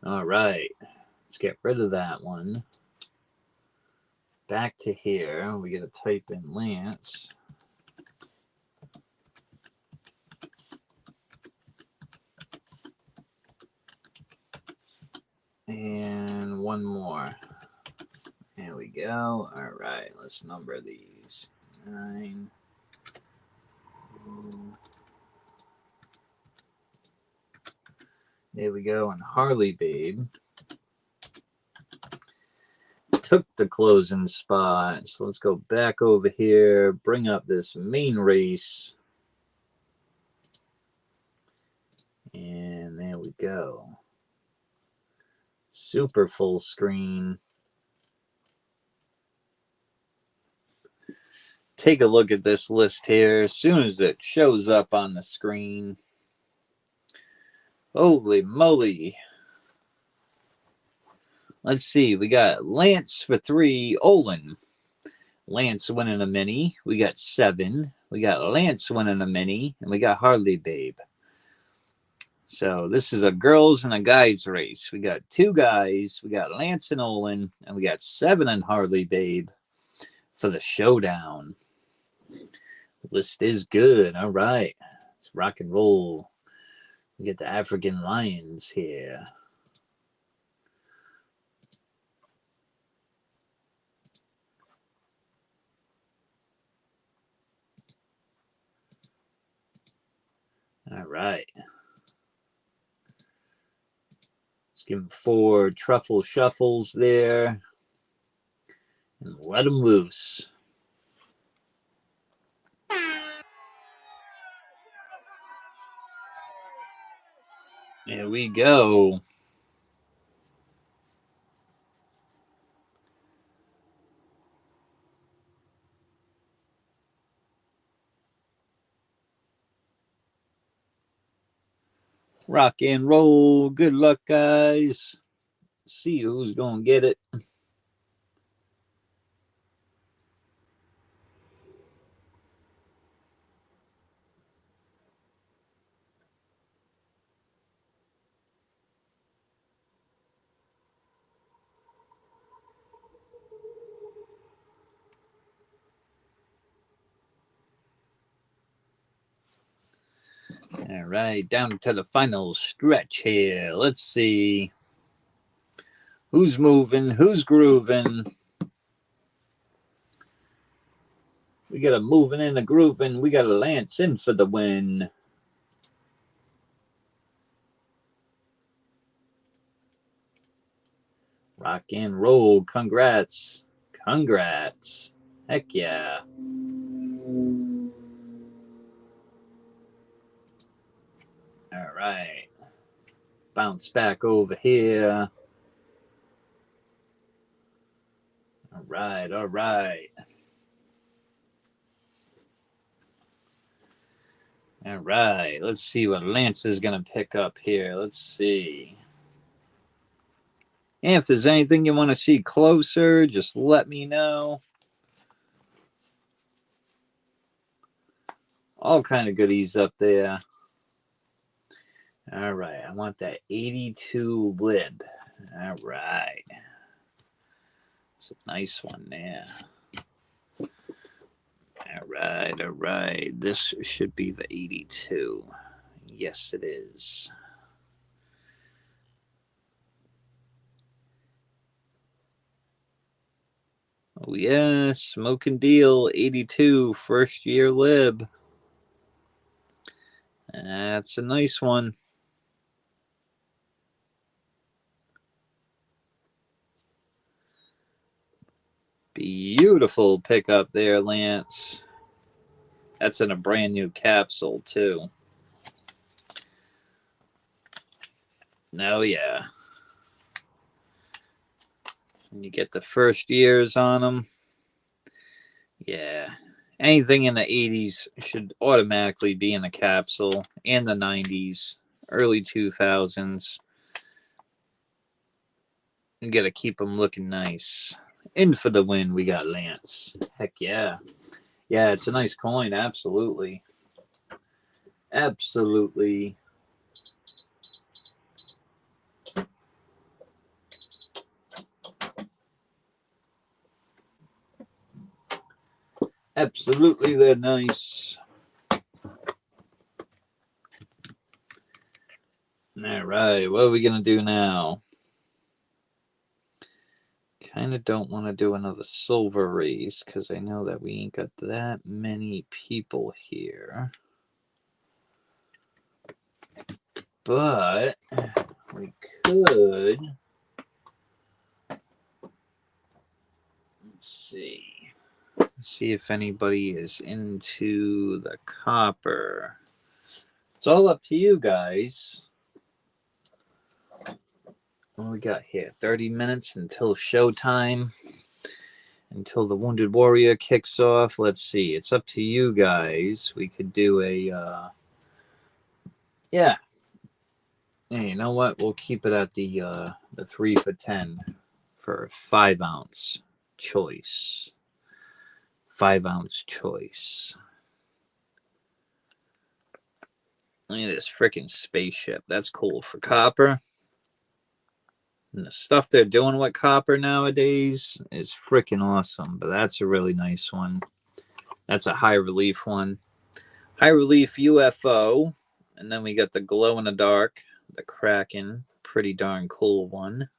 All right, let's get rid of that one. Back to here, we gotta type in Lance. And one more. There we go. All right, let's number these. 9. There we go. And Harley Babe took the closing spot. So let's go back over here, bring up this main race. And there we go. Super full screen. Take a look at this list here as soon as it shows up on the screen. Holy moly. Let's see. We got Lance for 3, Olin. Lance winning a mini. We got 7. We got Lance winning a mini. And we got Harley Babe. So this is a girls and a guys race. We got 2 guys. We got Lance and Olin. And we got 7 and Harley Babe for the showdown. The list is good. All right. Let's rock and roll. We get the African Lions here. right. Let's give him 4 truffle shuffles there. And let him loose. There we go. Rock and roll. Good luck, guys. See who's going to get it. All right, down to the final stretch here. Let's see who's moving, who's grooving. We got a moving and a grooving. We got a Lance in for the win. Rock and roll. Congrats. Congrats. Heck yeah. All right. Bounce back over here. All right. All right. All right. Let's see what Lance is going to pick up here. Let's see. And if there's anything you want to see closer, just let me know. All kind of goodies up there. All right. I want that 82 lib. All right. It's a nice one there. All right. All right. This should be the 82. Yes, it is. Oh, yeah. Smoke and Deal 82 first year lib. That's a nice one. Beautiful pickup there, Lance. That's in a brand new capsule, too. Oh, yeah. And you get the first years on them. Yeah. Anything in the 80s should automatically be in a capsule, and the 90s, early 2000s. You got to keep them looking nice. In for the win, we got Lance. Heck yeah. Yeah, it's a nice coin. Absolutely. Absolutely. Absolutely, they're nice. All right, what are we going to do now? Kind of don't want to do another silver race because I know that we ain't got that many people here. But we could. Let's see if anybody is into the copper. It's all up to you guys. What we got here? 30 minutes until showtime. Until the Wounded Warrior kicks off. Let's see. It's up to you guys. We could do a yeah. Hey, you know what? We'll keep it at the 3 for 10 for 5 ounce choice. 5 ounce choice. Look at this freaking spaceship. That's cool for copper. And the stuff they're doing with copper nowadays is freaking awesome. But that's a really nice one. That's a high relief one. High relief UFO. And then we got the glow in the dark, the Kraken. Pretty darn cool one.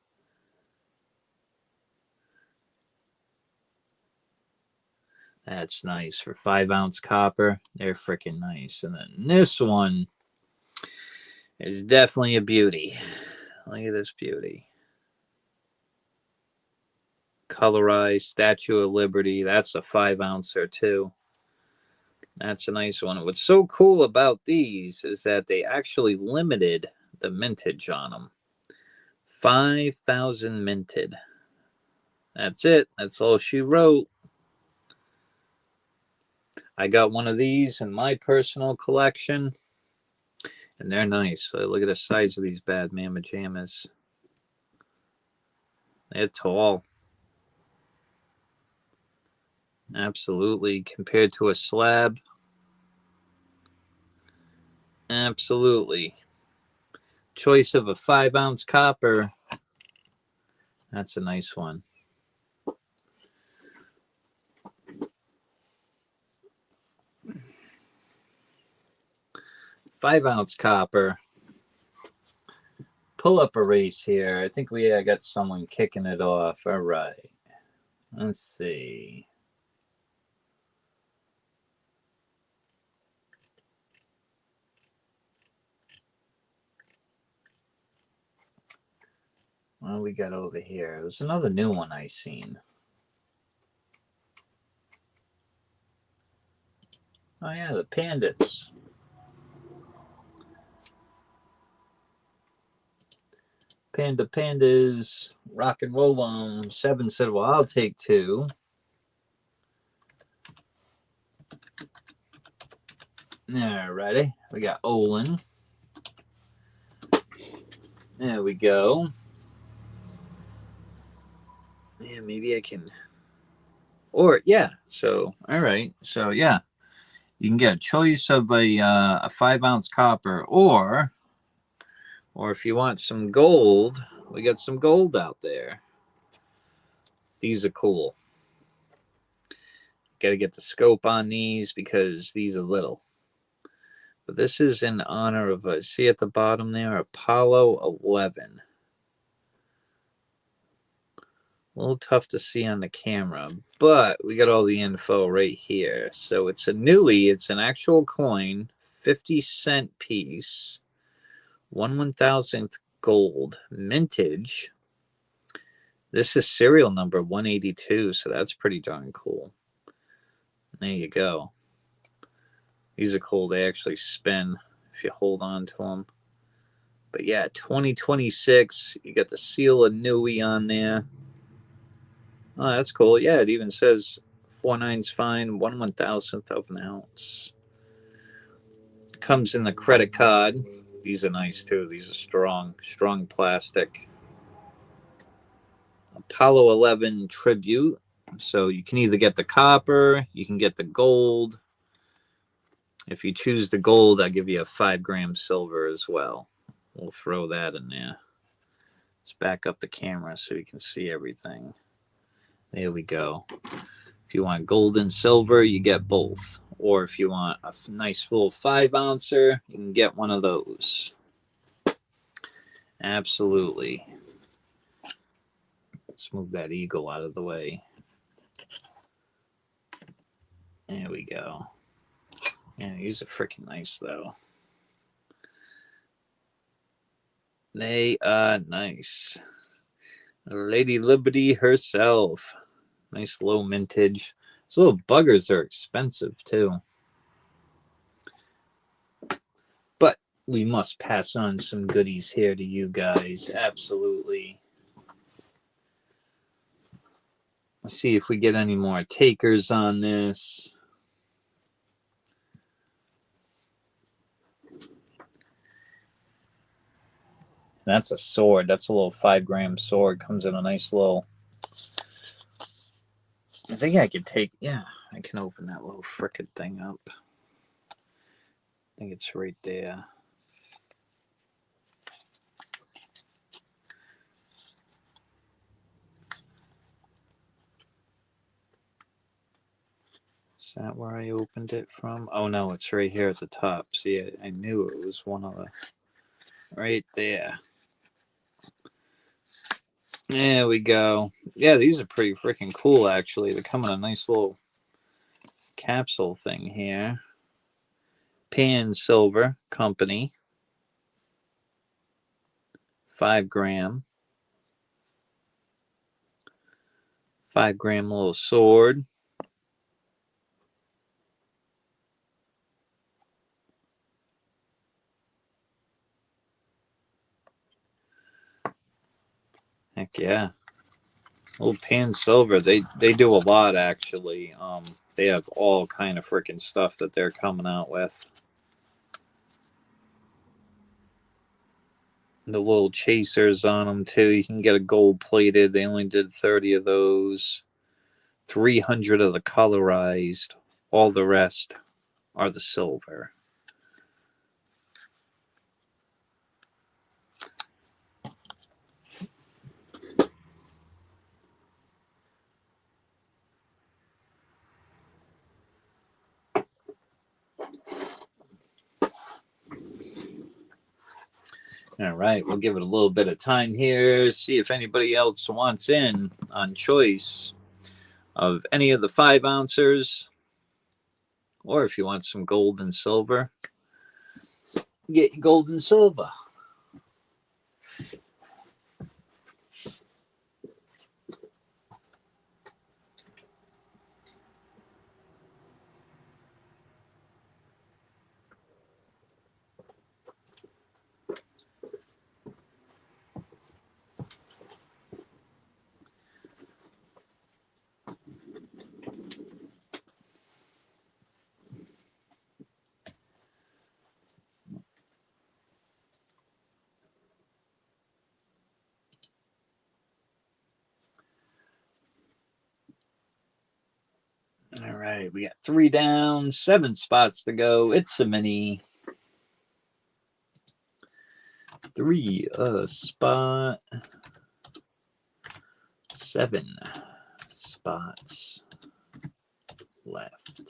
That's nice for 5 ounce copper. They're freaking nice. And then this one, is definitely a beauty. Look at this beauty. Colorized Statue of Liberty. That's a 5-ouncer too. That's a nice one. What's so cool about these is that they actually limited the mintage on them. 5,000 minted. That's it. That's all she wrote. I got one of these in my personal collection, and they're nice. So look at the size of these bad mamma jammas. They're tall. Absolutely. Compared to a slab. Absolutely. Choice of a 5-ounce copper. That's a nice one. 5-ounce copper. Pull up a race here. I think we got someone kicking it off. All right. Let's see. What do we got over here? There's another new one I seen. Oh yeah, the pandas. Pandas, rock and roll 'em. 7 said, well, I'll take 2. Alrighty, we got Olin. There we go. Yeah, maybe I can. Or yeah, so all right, so yeah, you can get a choice of a 5-ounce copper, or if you want some gold, we got some gold out there. These are cool. Got to get the scope on these because these are little. But this is in honor of, see at the bottom there, Apollo 11. A little tough to see on the camera, but we got all the info right here. So it's a newie, it's an actual coin, 50-cent piece, 1/1000th gold, mintage. This is serial number 182, so that's pretty darn cool. There you go. These are cool. They actually spin if you hold on to them. But yeah, 2026, you got the seal of Nui on there. Oh, that's cool. Yeah, it even says 49's fine, 1/1000th of an ounce. Comes in the credit card. These are nice too. These are strong plastic. Apollo 11 tribute. So you can either get the copper, you can get the gold. If you choose the gold, I'll give you a 5-gram silver as well. We'll throw that in there. Let's back up the camera so you can see everything. There we go. If you want gold and silver, you get both. Or if you want a nice full 5-ouncer, you can get one of those. Absolutely. Let's move that eagle out of the way. There we go. Yeah, these are freaking nice, though. They are nice. Lady Liberty herself. Nice low mintage. These little buggers are expensive, too. But we must pass on some goodies here to you guys. Absolutely. Let's see if we get any more takers on this. That's a sword. That's a little 5-gram sword. Comes in a nice little. I think I could take. Yeah, I can open that little frickin' thing up. I think it's right there. Is that where I opened it from? Oh no, it's right here at the top. See, I knew it was one of the. Right there. There we go. Yeah, these are pretty freaking cool, actually. They come in a nice little capsule thing here. Pan Silver Company. 5 gram. 5 gram little sword. Heck yeah. Little pan silver. They do a lot actually. They have all kind of freaking stuff that they're coming out with. The little chasers on them too. You can get a gold plated. They only did 30 of those. 300 of the colorized. All the rest are the silver. All right, we'll give it a little bit of time here. See if anybody else wants in on choice of any of the 5 ounces. Or if you want some gold and silver, get gold and silver. All right, we got 3 down, 7 spots to go. It's a mini. 3 a spot. 7 spots left.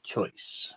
Choice.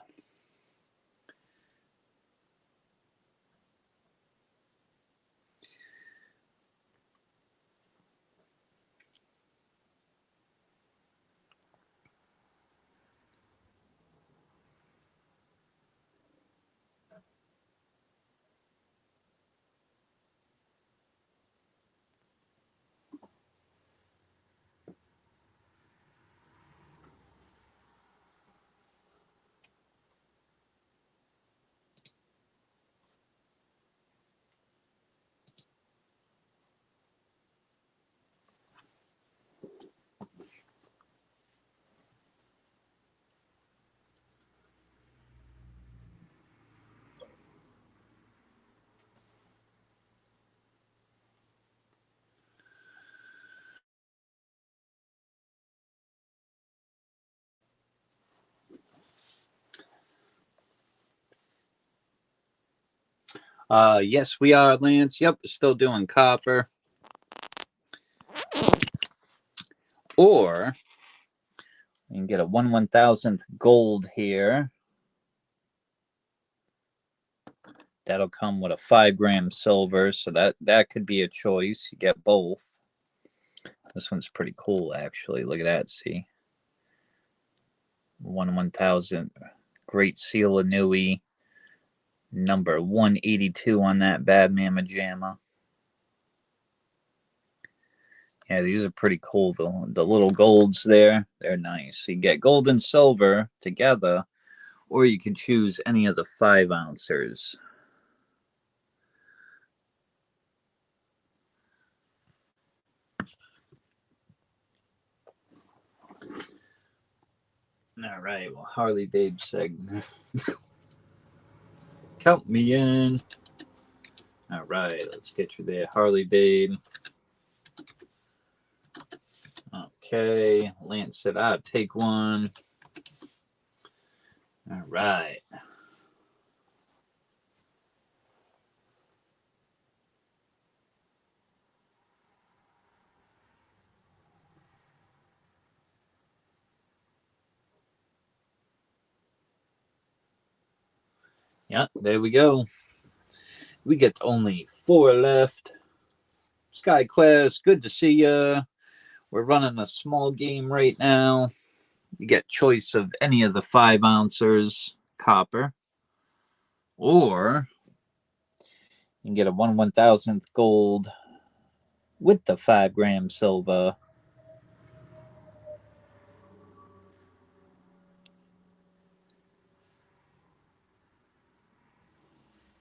Yes, we are, Lance. Yep, still doing copper. Or you can get a 1/1000th gold here. That'll come with a 5 gram silver, so that could be a choice. You get both. This one's pretty cool, actually. Look at that. See, 1/1000th. Great Seal of Nui. Number 182 on that bad mamma jamma. Yeah, these are pretty cool. The little golds there, they're nice. So you get gold and silver together, or you can choose any of the 5 ounces. All right, well, Harley Babe segment. Count me in. All right, let's get you there, Harley Babe. Okay, Lance said I'd take one. All right. Yeah, there we go. We get only 4 left. SkyQuest, good to see ya. We're running a small game right now. You get choice of any of the 5 ounces copper, or you can get a 1/1000th gold with the 5-gram silver.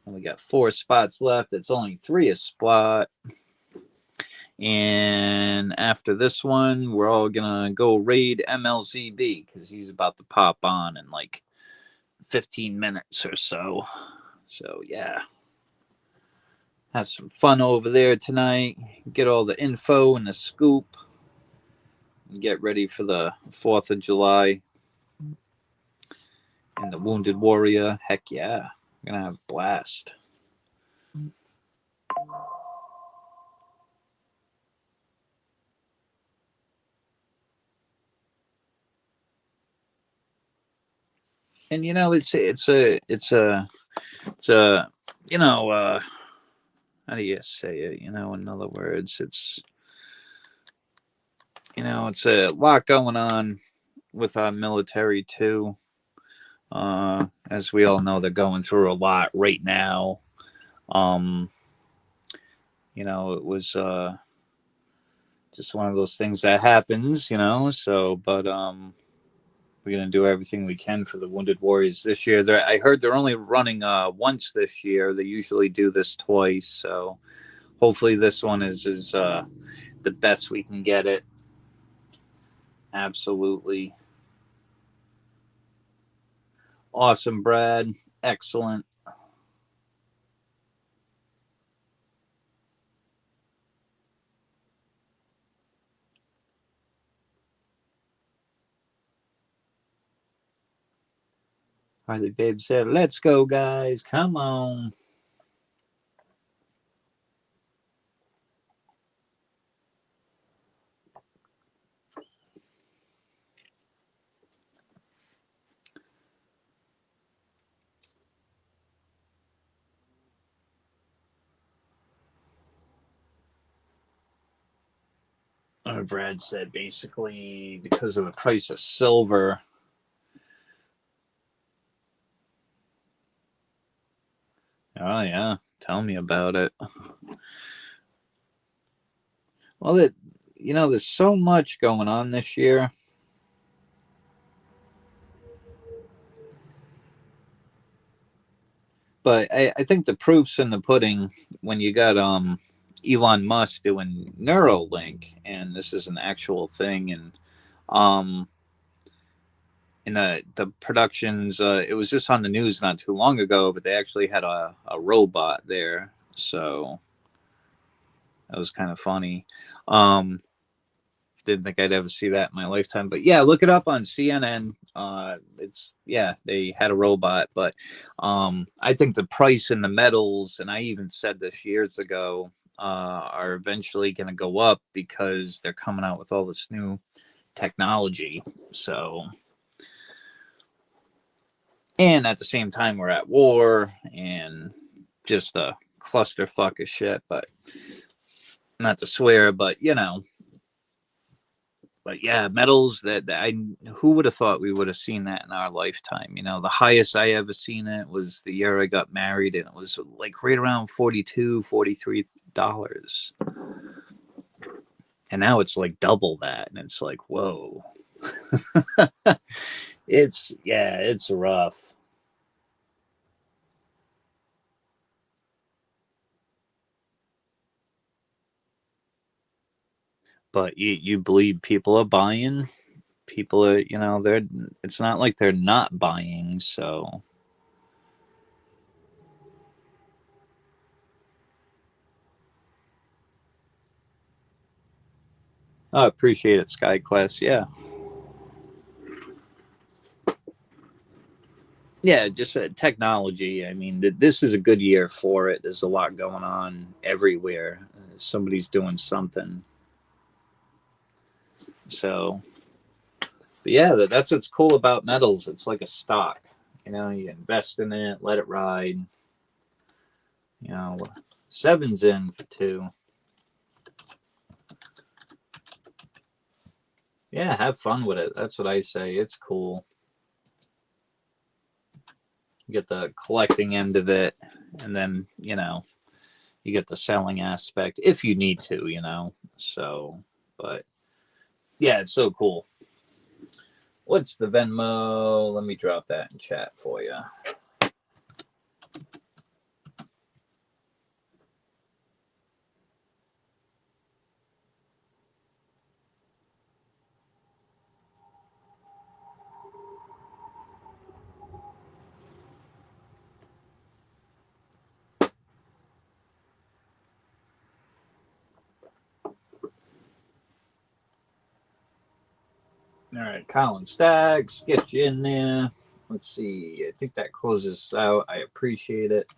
And we got 4 spots left. It's only 3 a spot. And after this one, we're all gonna go raid MLZB because he's about to pop on in like 15 minutes or so. So yeah, have some fun over there tonight. Get all the info and the scoop. And get ready for the 4th of July and the Wounded Warrior. Heck yeah, we're gonna have a blast. And you know, it's a you know, how do you say it? You know, in other words, it's, you know, it's a lot going on with our military too. As we all know, they're going through a lot right now. Um, you know, it was just one of those things that happens, you know. So, but we're gonna do everything we can for the Wounded Warriors this year. I heard they're only running once this year. They usually do this twice, so hopefully this one is the best we can get it. Absolutely awesome, Brad. Excellent. Harley Babe said, "Let's go, guys. Come on." Brad said basically because of the price of silver. Oh yeah, tell me about it. Well, you know, there's so much going on this year. But I think the proof's in the pudding when you got Elon Musk doing Neuralink, and this is an actual thing, and um in the productions, it was just on the news not too long ago, but they actually had a robot there, so that was kind of funny. Um, didn't think I'd ever see that in my lifetime, but yeah, look it up on CNN. It's, yeah, they had a robot, but I think the price in the metals, and I even said this years ago, are eventually going to go up because they're coming out with all this new technology. So, and at the same time, we're at war and just a clusterfuck of shit. But not to swear, but you know, but yeah, metals that I, who would have thought we would have seen that in our lifetime? You know, the highest I ever seen it was the year I got married, and it was like right around $43. And now it's like double that, and it's like, whoa. It's, yeah, it's rough. But you believe people are buying? People are, you know, they're, it's not like they're not buying, so I appreciate it, SkyQuest. Yeah. Yeah, just technology. I mean, this is a good year for it. There's a lot going on everywhere. Somebody's doing something. So, but yeah, that's what's cool about metals. It's like a stock. You know, you invest in it, let it ride. You know, seven's in for two. Yeah, have fun with it. That's what I say. It's cool. You get the collecting end of it, and then, you get the selling aspect if you need to. So, but yeah, it's so cool. What's the Venmo? Let me drop that in chat for you. All right, Colin Stacks, get you in there. Let's see. I think that closes out. I appreciate it.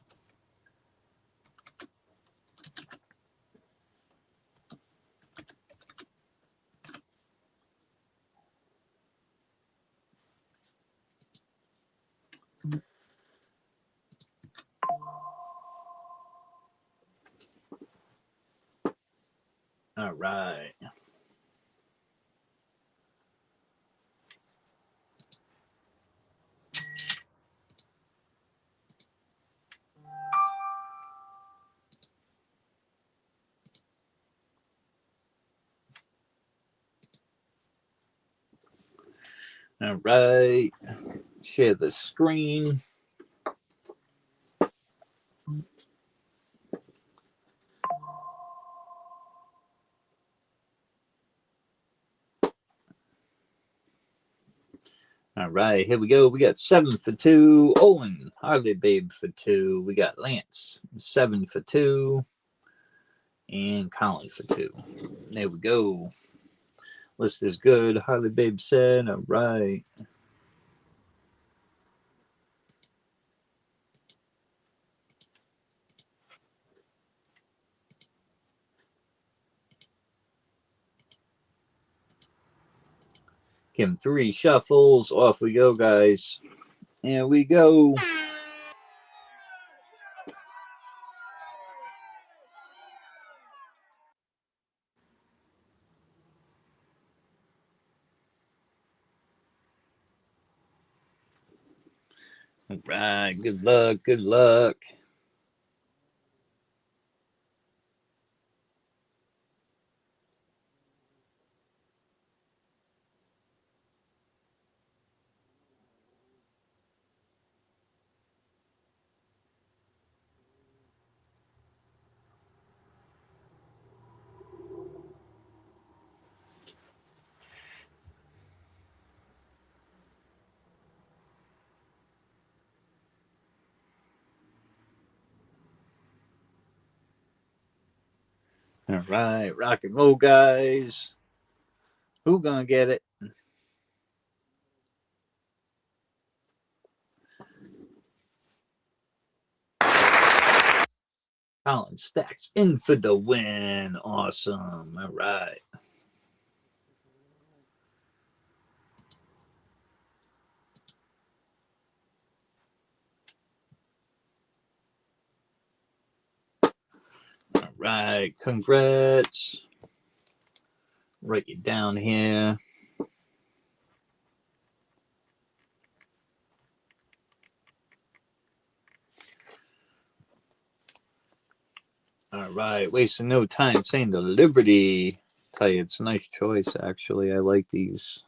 All right. All right. Share the screen. All right, here we go. We got 7 for 2. Olin, Harley Babe for 2. We got Lance, 7 for 2. And Colin for 2. There we go. List is good. Harley Babe said, all right. Give him 3 shuffles. Off we go, guys. Here we go. All right, good luck, good luck. All right, rock and roll, guys. Who gonna get it? Colin Stacks in for the win. Awesome. All right. All right. Congrats. Write it down here. All right. Wasting no time saying the Liberty. Tell you, it's a nice choice, actually. I like these.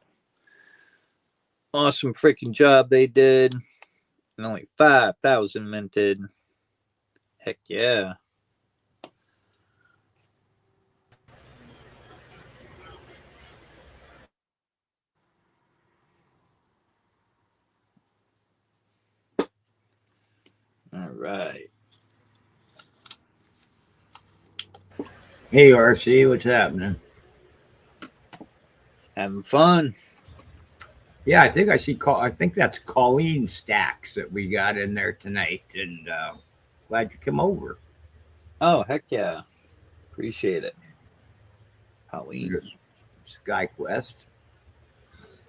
Awesome freaking job they did. And only 5,000 minted. Heck yeah. All right. Hey, RC, what's happening? Having fun. Yeah, I think I see. I think that's Colleen Stacks that we got in there tonight, and glad you came over. Oh, heck yeah. Appreciate it. Colleen. Sky Quest.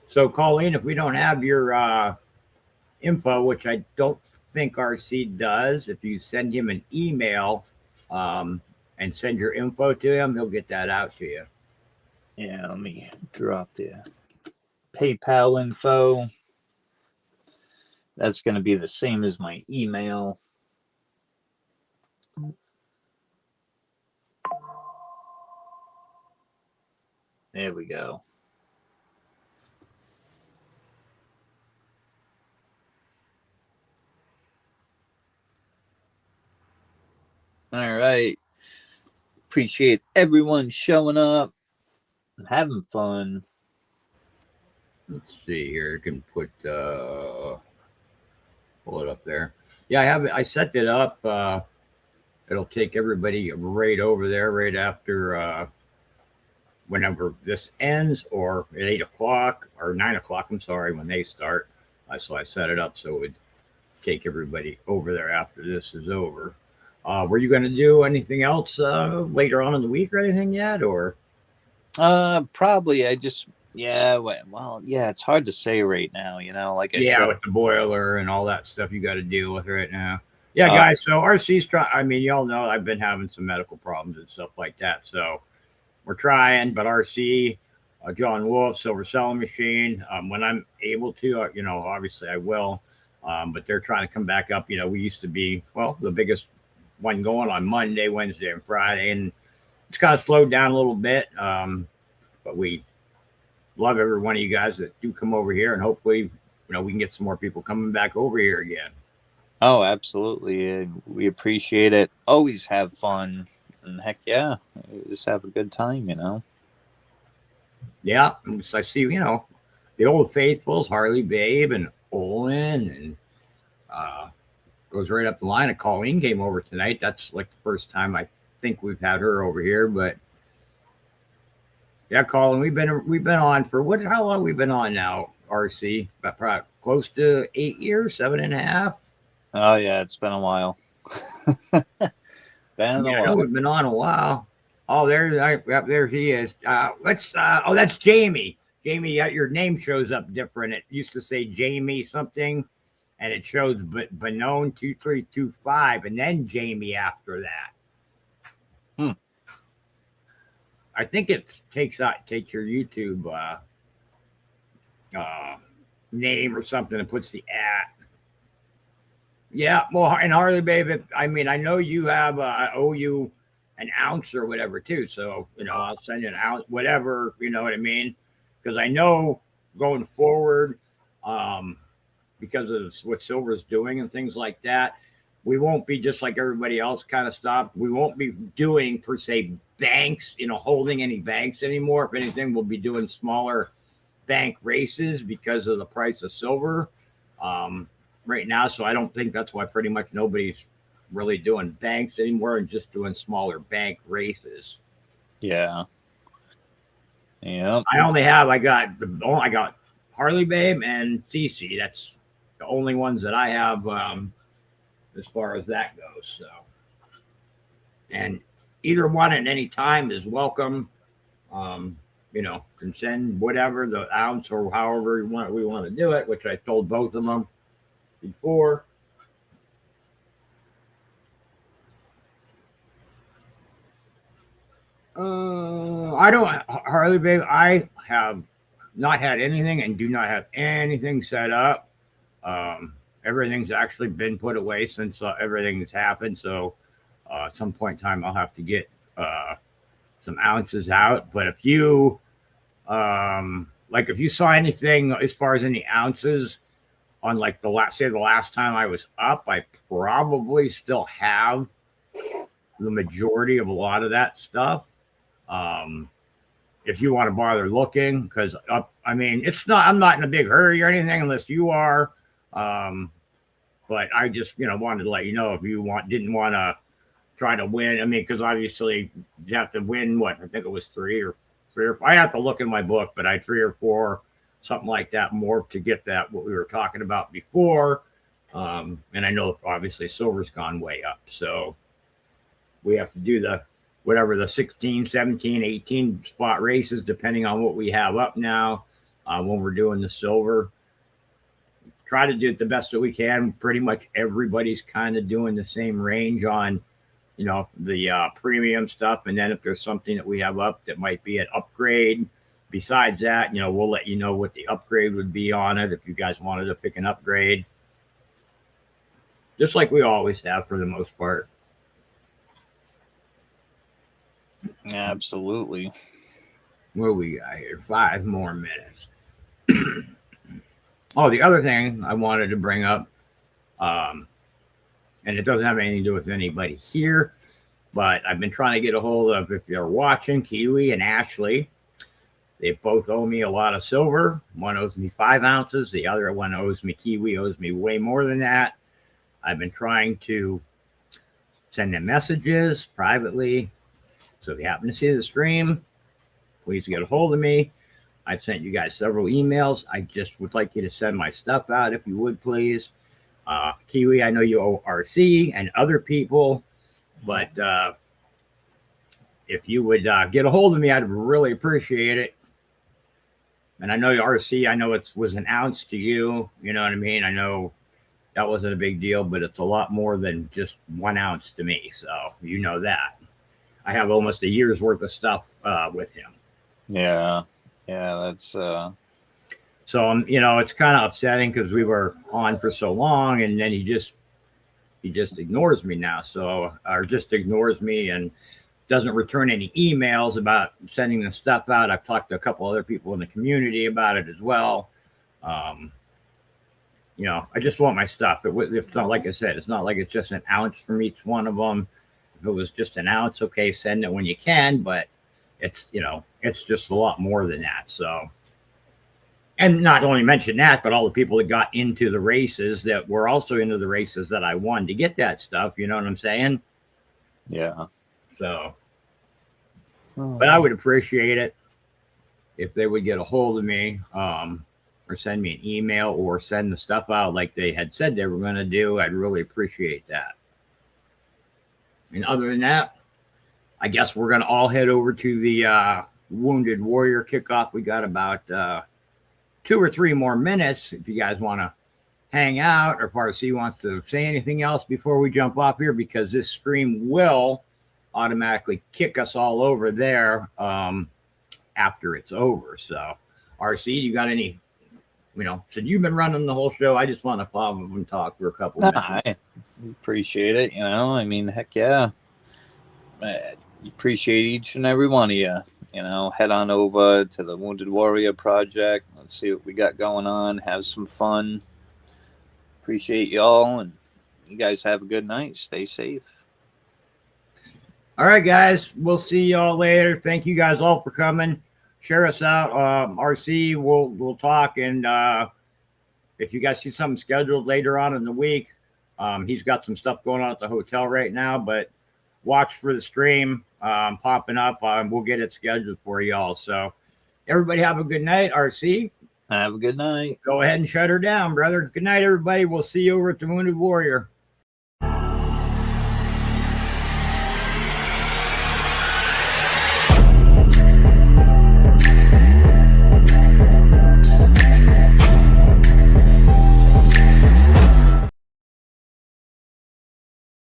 So, Colleen, if we don't have your info, which I don't think RC does, if you send him an email and send your info to him, he'll get that out to you. Yeah, let me drop the PayPal info. That's going to be the same as my email. There we go. All right. Appreciate everyone showing up and having fun. Let's see here. You can put pull it up there. Yeah, I have it. I set it up. It'll take everybody right over there right after whenever this ends, or at 8 o'clock or 9 o'clock. I'm sorry, when they start. So I set it up so it would take everybody over there after this is over. Were you going to do anything else later on in the week or anything yet, or? Probably. Yeah, it's hard to say right now, like I Yeah, said. with the boiler and all that stuff you got to deal with right now. Yeah, Uh, guys. So RC's trying. I mean, y'all know I've been having some medical problems and stuff like that. So we're trying, but RC, John Wolf, Silver Selling Machine. When I'm able to, obviously I will. But they're trying to come back up. We used to be the biggest one going on Monday, Wednesday, and Friday, and it's kind of slowed down a little bit. But we love every one of you guys that do come over here, and hopefully, we can get some more people coming back over here again. oh, absolutely. We appreciate it. Always have fun. And heck yeah, just have a good time, Yeah, so I see, the old faithfuls, Harley Babe and Olin, and goes right up the line. And Colleen came over tonight. That's like the first time I think we've had her over here. But yeah, Colleen, we've been on for what? How long we've been on now? RC, about probably close to 8 years, 7.5. Oh, yeah, it's been a while. Been a Yeah, I know while. we've been on a while. Oh, there he is. That's Jamie. Jamie, your name shows up different. It used to say Jamie something, and it shows Benone 2325, and then Jamie after that. Hmm. I think it takes your YouTube uh, name or something and puts the at. Yeah, well, and Harley, babe, I mean, I know you have, I owe you an ounce or whatever too. So, I'll send you an ounce, whatever, you know what I mean? Because I know going forward, um, because of what Silver's doing and things like that, we won't be just like everybody else kind of stopped. We won't be doing per se banks, holding any banks anymore. If anything, we'll be doing smaller bank races because of the price of silver. Right now. So I don't think that's why pretty much nobody's really doing banks anymore and just doing smaller bank races. Yeah. Yeah. I got Harley Babe and Cece. That's the only ones that I have as far as that goes. So, and either one at any time is welcome. Can send whatever the ounce or however we want to do it, which I told both of them before. I don't, Harley Babe. I have not had anything and do not have anything set up. Everything's actually been put away since everything's happened. So at some point in time, I'll have to get some ounces out. But if you, if you saw anything as far as any ounces on like the last time I was up, I probably still have the majority of a lot of that stuff. If you want to bother looking, because I mean, I'm not in a big hurry or anything unless you are. But I just, wanted to let you know if you didn't want to try to win. I mean, because obviously you have to win what I think it was three or I have to look in my book, but I 3 or 4, something like that, more to get that what we were talking about before. And I know obviously silver's gone way up, so we have to do the whatever the 16, 17, 18 spot races, depending on what we have up now when we're doing the silver. Try to do it the best that we can. Pretty much everybody's kind of doing the same range on you know, the premium stuff. And then if there's something that we have up that might be an upgrade, besides that, you know, we'll let you know what the upgrade would be on it if you guys wanted to pick an upgrade. Just like we always have for the most part. Absolutely. What we got here? 5 more minutes. Oh, the other thing I wanted to bring up, and it doesn't have anything to do with anybody here, but I've been trying to get a hold of, if you're watching, Kiwi and Ashley. They both owe me a lot of silver. One owes me 5 ounces. The other one Kiwi owes me way more than that. I've been trying to send them messages privately. So if you happen to see the stream, please get a hold of me. I've sent you guys several emails. I just would like you to send my stuff out if you would, please. Kiwi, I know you owe RC and other people, but if you would get a hold of me, I'd really appreciate it. And I know RC, I know it was an ounce to you. You know what I mean? I know that wasn't a big deal, but it's a lot more than just 1 ounce to me. So you know that. I have almost a year's worth of stuff with him. Yeah. Yeah, that's so you know, it's kind of upsetting because we were on for so long, and then he just ignores me now. So, or just ignores me and doesn't return any emails about sending the stuff out. I've talked to a couple other people in the community about it as well. You know, I just want my stuff. It's not, like I said, it's not like it's just an ounce from each one of them. If it was just an ounce, okay, send it when you can, but it's, you know, it's just a lot more than that. So, and not only mention that, but all the people that got into the races that were also into the races that I won to get that stuff. You know what I'm saying? Yeah. So, but I would appreciate it if they would get a hold of me, or send me an email or send the stuff out like they had said they were going to do. I'd really appreciate that. And other than that, I guess we're going to all head over to the Wounded Warrior kickoff. We got about 2 or 3 more minutes if you guys want to hang out, or if RC wants to say anything else before we jump off here, because this stream will automatically kick us all over there after it's over. So, RC, you got any, you know, so you've been running the whole show. I just want to follow and talk for a couple minutes. I appreciate it. You know, I mean, heck yeah. I appreciate each and every one of you. You know, head on over to the Wounded Warrior Project. Let's see what we got going on. Have some fun. Appreciate y'all, and you guys have a good night. Stay safe. All right, guys. We'll see y'all later. Thank you guys all for coming. Share us out. RC, we'll talk, and if you guys see something scheduled later on in the week, he's got some stuff going on at the hotel right now, but watch for the stream popping up. We'll get it scheduled for y'all. So everybody have a good night. RC, have a good night. Go ahead and shut her down, brother. Good night, everybody. We'll see you over at the Wounded Warrior.